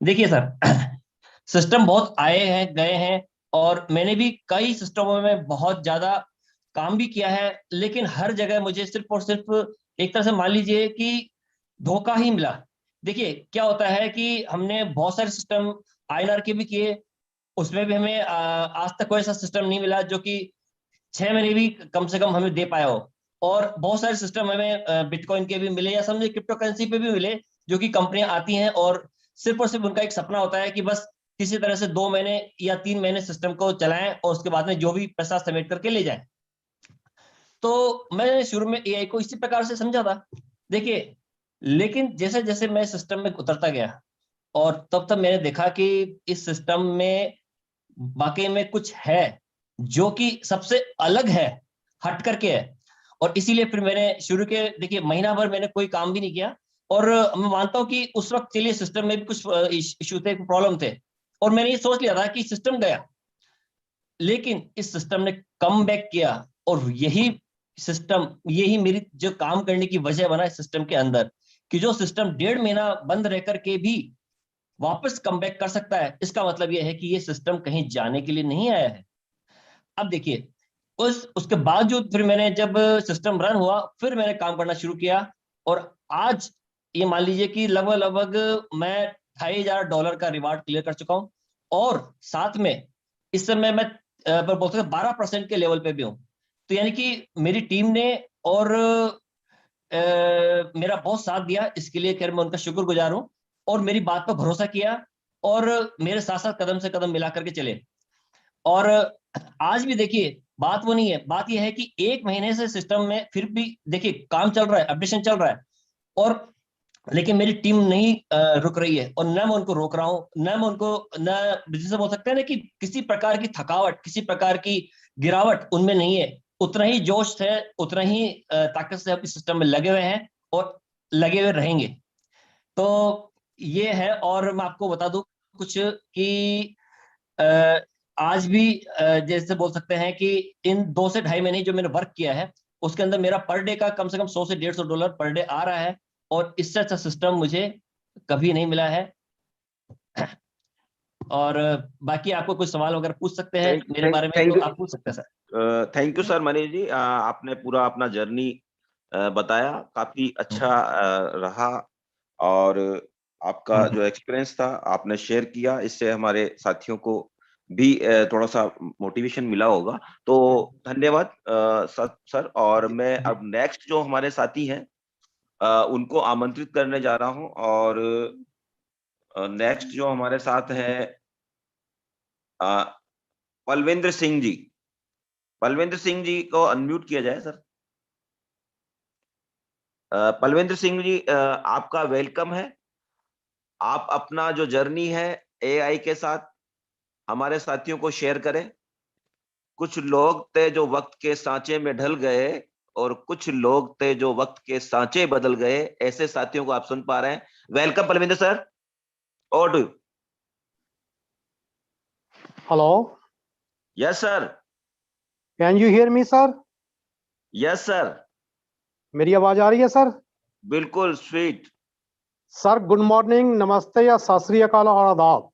देखिए सर, सिस्टम बहुत आए हैं गए हैं, और मैंने भी कई सिस्टमों में बहुत ज्यादा काम भी किया है, लेकिन हर जगह मुझे सिर्फ और सिर्फ एक तरह से मान लीजिए कि धोखा ही मिला। देखिए क्या होता है कि हमने बहुत सारे सिस्टम आईएनआर के भी किए, उसमें भी हमें आज तक कोई ऐसा सिस्टम नहीं मिला जो कि 6 महीने भी कम से कम हमें दे पाया हो। और बहुत सारे सिस्टम हमें बिटकॉइन के भी मिले, या समझे क्रिप्टो करेंसी पे भी मिले, जो कि कंपनियां आती हैं और सिर्फ उनका एक सपना होता है कि बस किसी तरह से 2 महीने या 3 महीने सिस्टम को चलाएं और उसके बाद में जो भी पैसा समेट करके ले जाएं। तो मैं शुरू में एआई को इसी प्रकार से समझा था। देखिए, लेकिन जैसे जैसे मैं सिस्टम में उतरता गया, और तब मैंने देखा कि इस सिस्टम में वाकई में कुछ है जो कि सबसे अलग है, हट करके है। और इसीलिए फिर मैंने शुरू के, देखिए महीना भर मैंने कोई काम भी नहीं किया, और मैं मानता हूं कि उस वक्त चलिए सिस्टम में भी कुछ इश्यू थे, प्रॉब्लम थे, और मैंने ये सोच लिया था कि सिस्टम गया। लेकिन इस सिस्टम ने कम बैक किया, और यही मेरी जो काम करने की वजह बना इस सिस्टम के अंदर, कि जो सिस्टम 1.5 महीना बंद रह करके भी वापस कम बैक कर सकता है, इसका मतलब यह है कि ये सिस्टम कहीं जाने के लिए नहीं आया है। अब देखिए, उसके बावजूद फिर मैंने, जब सिस्टम रन हुआ, फिर मैंने काम करना शुरू किया, और आज ये मान लीजिए कि लगभग मैं $2,500 का रिवार्ड क्लियर कर चुका हूं, और साथ में इस समय मैं बोल सकता 12% के लेवल पे भी हूं। तो यानी कि मेरी टीम ने और मेरा बहुत साथ दिया, इसके लिए खैर मैं उनका शुक्रगुजार हूं, और मेरी बात पर भरोसा किया, और मेरे साथ साथ कदम से कदम मिला करके चले। और आज भी देखिए, बात वो नहीं है, बात यह है कि 1 महीने से सिस्टम में फिर भी देखिए काम चल रहा है, अपडेशन चल रहा है, और लेकिन मेरी टीम नहीं रुक रही है, और न मैं उनको रोक रहा हूं, न मैं उनको, न जैसे बोल सकते हैं ना कि किसी प्रकार की थकावट, किसी प्रकार की गिरावट उनमें नहीं है। उतना ही जोश है, उतना ही ताकत से इस सिस्टम में लगे हुए हैं, और लगे हुए रहेंगे। तो ये है। और मैं आपको बता दूं कुछ कि आज भी जैसे बोल सकते हैं कि इन 2 से ढाई महीने जो मैंने वर्क किया है उसके अंदर मेरा पर डे का कम से कम 100 से $150 पर डे आ रहा है, और इससे अच्छा सिस्टम मुझे कभी नहीं मिला है। और बाकी आपको कुछ सवाल वगैरह पूछ सकते हैं मेरे बारे में तो आप पूछ सकते हैं sir. Thank you sir Manish ji, आपने पूरा अपना जर्नी बताया, काफी अच्छा रहा, और आपका जो एक्सपीरियंस था आपने शेयर किया, इससे हमारे साथियों को भी थोड़ा सा मोटिवेशन मिला होगा। तो धन्यवाद सर। और मैं अब नेक्स्ट जो हमारे साथी हैं उनको आमंत्रित करने जा रहा हूं, और नेक्स्ट जो हमारे साथ है पलविंद्र सिंह जी। पलविंद्र सिंह जी को अनम्यूट किया जाए सर। पलविंद्र सिंह जी, आपका वेलकम है। आप अपना जो जर्नी है एआई के साथ हमारे साथियों को शेयर करें। कुछ लोग थे जो वक्त के सांचे में ढल गए, और कुछ लोग थे जो वक्त के सांचे बदल गए, ऐसे साथियों को आप सुन पा रहे हैं। Welcome Palvinder sir, over to you. Hello, yes sir. can you hear me, sir? Yes sir, मेरी आवाज आ रही है सर? बिल्कुल स्वीट। सर गुड मॉर्निंग, नमस्ते या सत श्री अकाल और आदाब।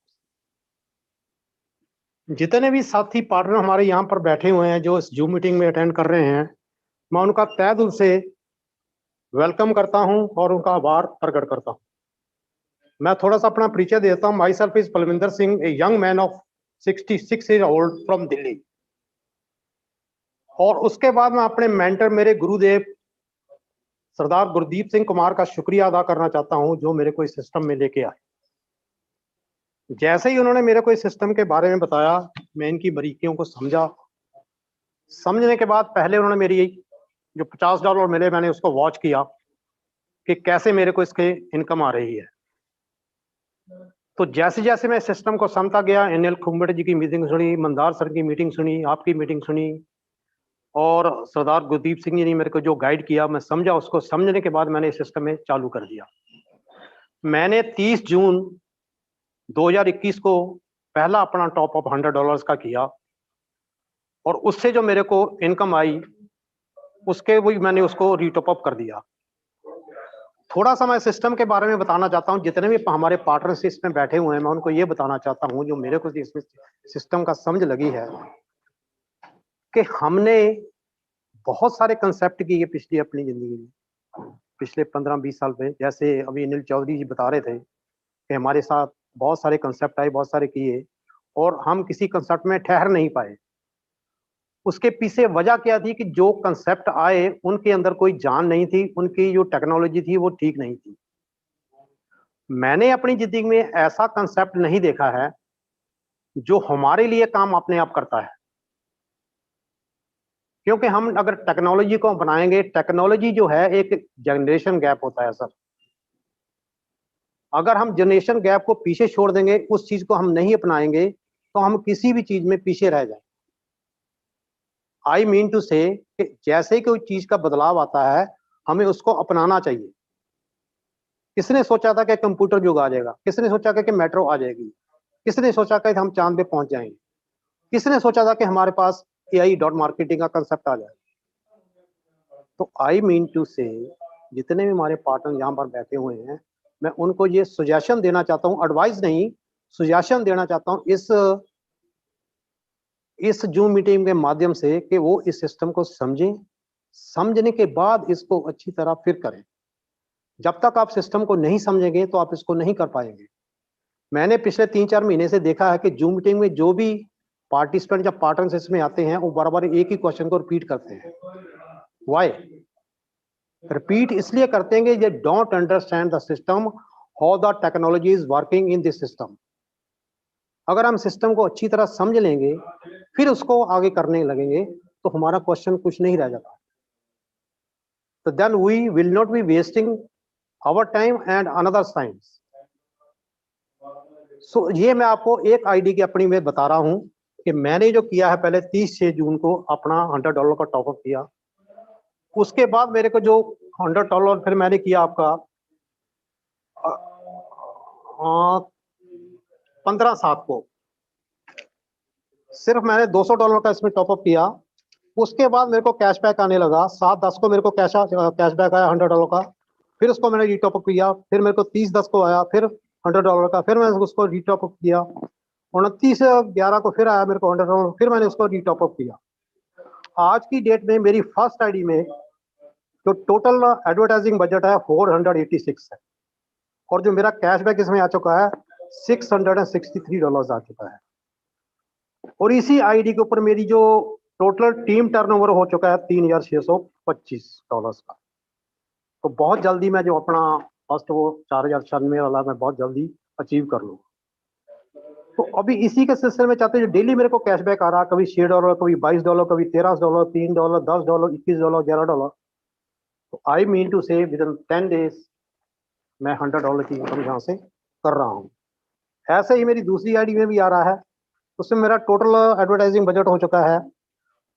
जितने भी साथी पार्टनर हमारे यहाँ पर बैठे हुए हैं जो इस जूम मीटिंग में अटेंड कर रहे हैं, मैं उनका तहे दिल से वेलकम करता हूं और उनका आभार प्रकट करता हूं। मैं थोड़ा सा अपना परिचय देता हूं। Myself is Palvinder Singh, a young man of 66 year old from Delhi. और उसके बाद मैं अपने मेंटर, मेरे गुरुदेव सरदार गुरदीप सिंह कुमार का शुक्रिया अदा करना चाहता हूं, जो मेरे को इस सिस्टम में लेके आए। जैसे ही उन्होंने मेरे को इस सिस्टम के बारे में बताया, मैं इनकी बारीकियों को समझा। समझने के बाद पहले उन्होंने मेरी जो $50 मिले, मैंने उसको वॉच किया कि कैसे मेरे को इसके इनकम आ रही है। तो जैसे जैसे मैं सिस्टम को समझता गया, एनएल खुम्बड़ जी की मीटिंग सुनी, मंदार सर की मीटिंग सुनी, आपकी मीटिंग सुनी, और सरदार गुरदीप सिंह जी ने मेरे को जो गाइड किया, मैं समझा। उसको समझने के बाद मैंने इस सिस्टम में चालू कर दिया। मैंने 30 जून 2021 को पहला अपना टॉप अप $100 का किया, और उससे जो मेरे को इनकम आई उसके वही मैंने उसको रीटॉप अप कर दिया। थोड़ा सा मैं सिस्टम के बारे में बताना चाहता हूं। जितने भी हमारे पार्टनर्स इसमें बैठे हुए हैं, मैं उनको ये बताना चाहता हूं, जो मेरे को इसमें सिस्टम का समझ लगी है, कि हमने बहुत सारे कंसेप्ट किए पिछली अपनी जिंदगी में, पिछले 15-20 साल में। जैसे अभी अनिल चौधरी जी बता रहे थे कि हमारे साथ बहुत सारे कंसेप्ट आए, बहुत सारे किए, और हम किसी कंसेप्ट में ठहर नहीं पाए। उसके पीछे वजह क्या थी कि जो कंसेप्ट आए उनके अंदर कोई जान नहीं थी, उनकी जो टेक्नोलॉजी थी वो ठीक नहीं थी। मैंने अपनी जिंदगी में ऐसा कंसेप्ट नहीं देखा है जो हमारे लिए काम अपने आप करता है। क्योंकि हम अगर टेक्नोलॉजी को बनाएंगे, टेक्नोलॉजी जो है एक जनरेशन गैप होता है सर। अगर हम जनरेशन गैप को पीछे छोड़ देंगे, उस चीज को हम नहीं अपनाएंगे, तो हम किसी भी चीज में पीछे रह जाएंगे। आई मीन टू से कि जैसे ही कोई चीज का बदलाव आता है, हमें उसको अपनाना चाहिए। किसने सोचा था कि कंप्यूटर युग आ जाएगा? किसने सोचा कि मेट्रो आ जाएगी? किसने सोचा कि हम चांद पे पहुंच जाएंगे? किसने सोचा था कि हमारे पास AI डॉट मार्केटिंग का कंसेप्ट आ जाएगा? तो आई मीन टू से जितने भी हमारे पार्टनर यहाँ पर बैठे हुए हैं, मैं उनको ये सजेशन देना चाहता हूँ, एडवाइस नहीं, सजेशन देना चाहता हूँ इस जूम मीटिंग के माध्यम से, कि वो इस सिस्टम को समझें। समझने के बाद इसको अच्छी तरह फिर करें। जब तक आप सिस्टम को नहीं समझेंगे तो आप इसको नहीं कर पाएंगे। मैंने पिछले 3-4 महीने से देखा है कि जूम मीटिंग में जो भी पार्टिसिपेंट या पार्टनर्स इसमें आते हैं, वो बार बार एक ही क्वेश्चन को रिपीट करते हैं। Why repeat? इसलिए करते हैं कि they don't understand the system, how the technology is working in this system. अगर हम सिस्टम को अच्छी तरह समझ लेंगे, फिर उसको आगे करने लगेंगे, तो हमारा क्वेश्चन कुछ नहीं रह जाता। तो then we will not be wasting our time and another times. So ये मैं आपको एक आईडी की अपनी में बता रहा हूं कि मैंने जो किया है, पहले 30 जून को अपना $100 का टॉपअप किया। उसके बाद मेरे को जो $100 फिर मैंने किया आपका 15/7 को सिर्फ मैंने $200 का इसमें टॉपअप किया। उसके बाद मेरे को कैशबैक आने लगा। 7/10 को मेरे को कैशबैक आया $100 का। फिर उसको मैंने रीटॉपअप किया। फिर मेरे को 30/10 को आया फिर $100 का। फिर मैंने उसको रीटॉपअप किया। 29/11 को फिर आया मेरे को $100। फिर मैंने उसको रीटॉपअप किया। आज की डेट में मेरी फर्स्ट आईडी में जो टोटल एडवर्टाइजिंग बजट है 486 है, और जो मेरा कैशबैक इसमें आ चुका है $663 आ चुका है। और इसी आईडी के ऊपर मेरी जो टोटल टीम टर्नओवर हो चुका है $3625 का। तो बहुत जल्दी मैं जो अपना फर्स्ट वो 4096 वाला मैं बहुत जल्दी अचीव कर लूँ। तो अभी इसी के सिलसिले में चाहते हैं, डेली मेरे को कैशबैक आ रहा, कभी $6, कभी $22, कभी $13, $3, $10, $21, $11। तो आई मीन टू से विद इन 10 डेज मैं $100 की इनकम यहाँ से कर रहा हूँ। ऐसे ही मेरी दूसरी आईडी में भी आ रहा है, उसमें मेरा टोटल एडवर्टाइजिंग बजट हो चुका है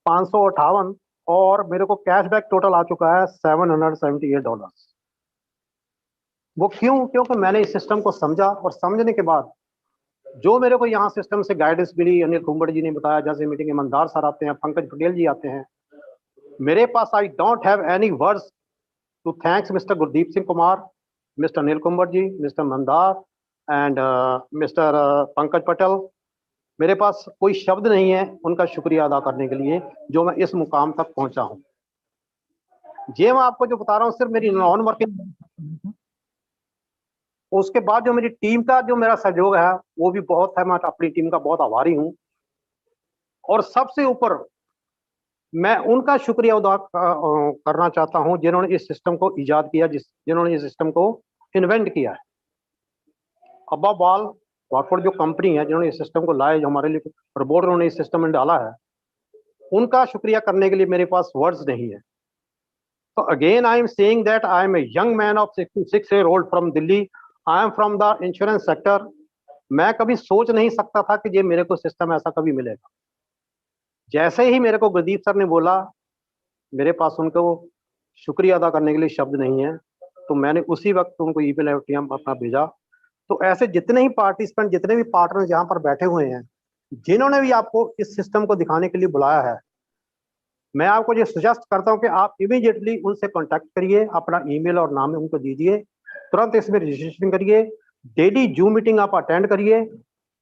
558 और मेरे को कैशबैक टोटल आ चुका है $778। वो क्यों? क्योंकि मैंने इस सिस्टम को समझा, और समझने के बाद जो मेरे को यहाँ सिस्टम से गाइडेंस मिली, अनिल कुंबड़ जी ने बताया, जैसे मीटिंग में मंदार सर आते हैं, पंकज पटेल जी आते हैं, मेरे पास I don't have any words to thanks mister Gurdeep Singh Kumar, mister Anil Kumbad ji, mister Mandar and mister Pankaj Patel. मेरे पास कोई शब्द नहीं है उनका शुक्रिया अदा करने के लिए जो मैं इस मुकाम तक पहुंचा हूं। ये मैं आपको जो बता रहा हूं सिर्फ मेरी नॉन वर्किंग। उसके बाद जो मेरी टीम का जो मेरा सहयोग है वो भी बहुत है, मैं अपनी टीम का बहुत आभारी हूं। और सबसे ऊपर मैं उनका शुक्रिया अदा करना चाहता हूं जिन्होंने इस सिस्टम को इजाद किया, जिन्होंने इस सिस्टम को इन्वेंट किया है। अब्बा बाल वाटफोर्ड जो कंपनी है जिन्होंने इस सिस्टम को लाया, जो हमारे लिए रोबोट उन्होंने इस सिस्टम में डाला है, उनका शुक्रिया करने के लिए मेरे पास वर्ड्स नहीं है। तो again I am saying that I am a young man of 66 year old from Delhi. I am from the insurance sector. मैं कभी सोच नहीं सकता था कि ये मेरे को सिस्टम ऐसा कभी मिलेगा। जैसे ही मेरे को गुरदीप सर ने बोला, मेरे पास उनको शुक्रिया अदा करने के लिए शब्द नहीं है, तो मैंने उसी वक्त उनको ईमेल अपना भेजा। तो ऐसे जितने ही पार्टिसिपेंट, जितने भी पार्टनर यहाँ पर बैठे हुए हैं, जिन्होंने भी आपको इस सिस्टम को दिखाने के लिए बुलाया है, मैं आपको ये सजेस्ट करता हूँ कि आप इमीडिएटली उनसे कांटेक्ट करिए, अपना ईमेल और नाम उनको दीजिए, तुरंत इसमें रजिस्ट्रेशन करिए, डेली जूम मीटिंग आप अटेंड करिए।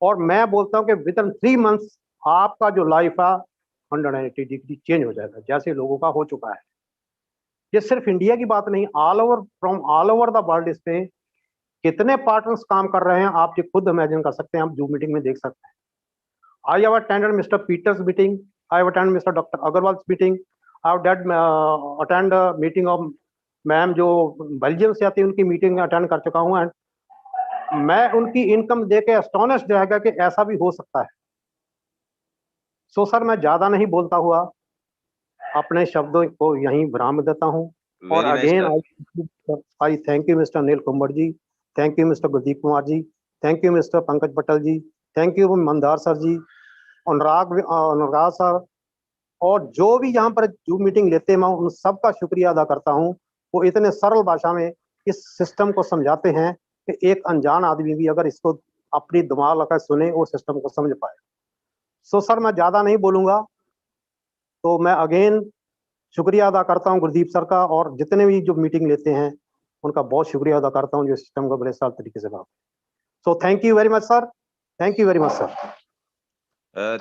और मैं बोलता हूँ कि विद इन 3 months आपका जो लाइफ है 180 डिग्री चेंज हो जाएगा, जैसे लोगों का हो चुका है। ये सिर्फ इंडिया की बात नहीं, from all over the world इस पे कितने पार्टनर्स काम कर रहे हैं, आप ये खुद इमेजिन कर सकते हैं, आप जूम मीटिंग में देख सकते हैं। I have attended mister Peter's meeting, I have attended mister doctor Agarwal meeting, I have attend meeting of ma'am जो बेल्जियम से आती है, उनकी मीटिंग अटेंड कर चुका हूँ। एंड मैं उनकी इनकम देख के एस्टोनिश्ड रहेगा कि ऐसा भी हो सकता है। सो सर मैं ज्यादा नहीं बोलता हुआ अपने शब्दों को यहीं विराम देता हूँ। और again I thank you mister Anil Kumbad ji, thank you mister Gurdeep Kumar ji, thank you mister Pankaj Patel ji, thank you Mandar sir ji, Anurag sir, और जो भी यहाँ पर जूम मीटिंग लेते हैं मैं उन सबका शुक्रिया अदा करता हूँ। वो इतने सरल भाषा में इस सिस्टम को समझाते हैं कि एक अनजान आदमी भी अगर इसको अपनी दिमाग लगा सुने वो सिस्टम को समझ पाए। सो सर मैं ज्यादा नहीं बोलूंगा, तो मैं अगेन शुक्रिया अदा करता हूँ गुरदीप सर का, और जितने भी जो मीटिंग लेते हैं उनका बहुत शुक्रिया अदा करता हूँ जो सिस्टम को बड़े साल तरीके से बात। So thank you very much sir, thank you very much sir.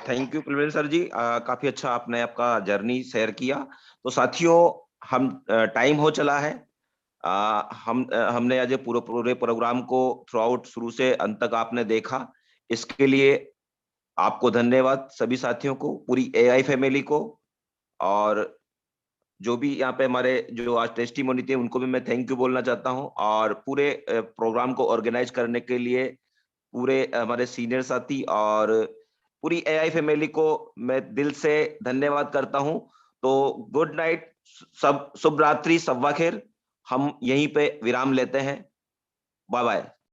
Thank you Kulveer sir ji, काफी अच्छा आपने आपका जर्नी शेयर किया। तो साथियों हम टाइम हो चला है, हमने आज पूरे प्रोग्राम को थ्रू आउट शुरू से अंत तक आपने देखा, इसके लिए आपको धन्यवाद सभी साथियों को, पूरी एआई फैमिली को, और जो भी यहाँ पे हमारे जो आज टेस्टिमोनी थे उनको भी मैं थैंक यू बोलना चाहता हूँ। और पूरे प्रोग्राम को ऑर्गेनाइज करने के लिए पूरे हमारे सीनियर साथी और पूरी एआई फैमिली को मैं दिल से धन्यवाद करता हूँ। तो गुड नाइट, सब शुभ रात्रि, सब्बा खैर। हम यहीं पे विराम लेते हैं, बाय बाय।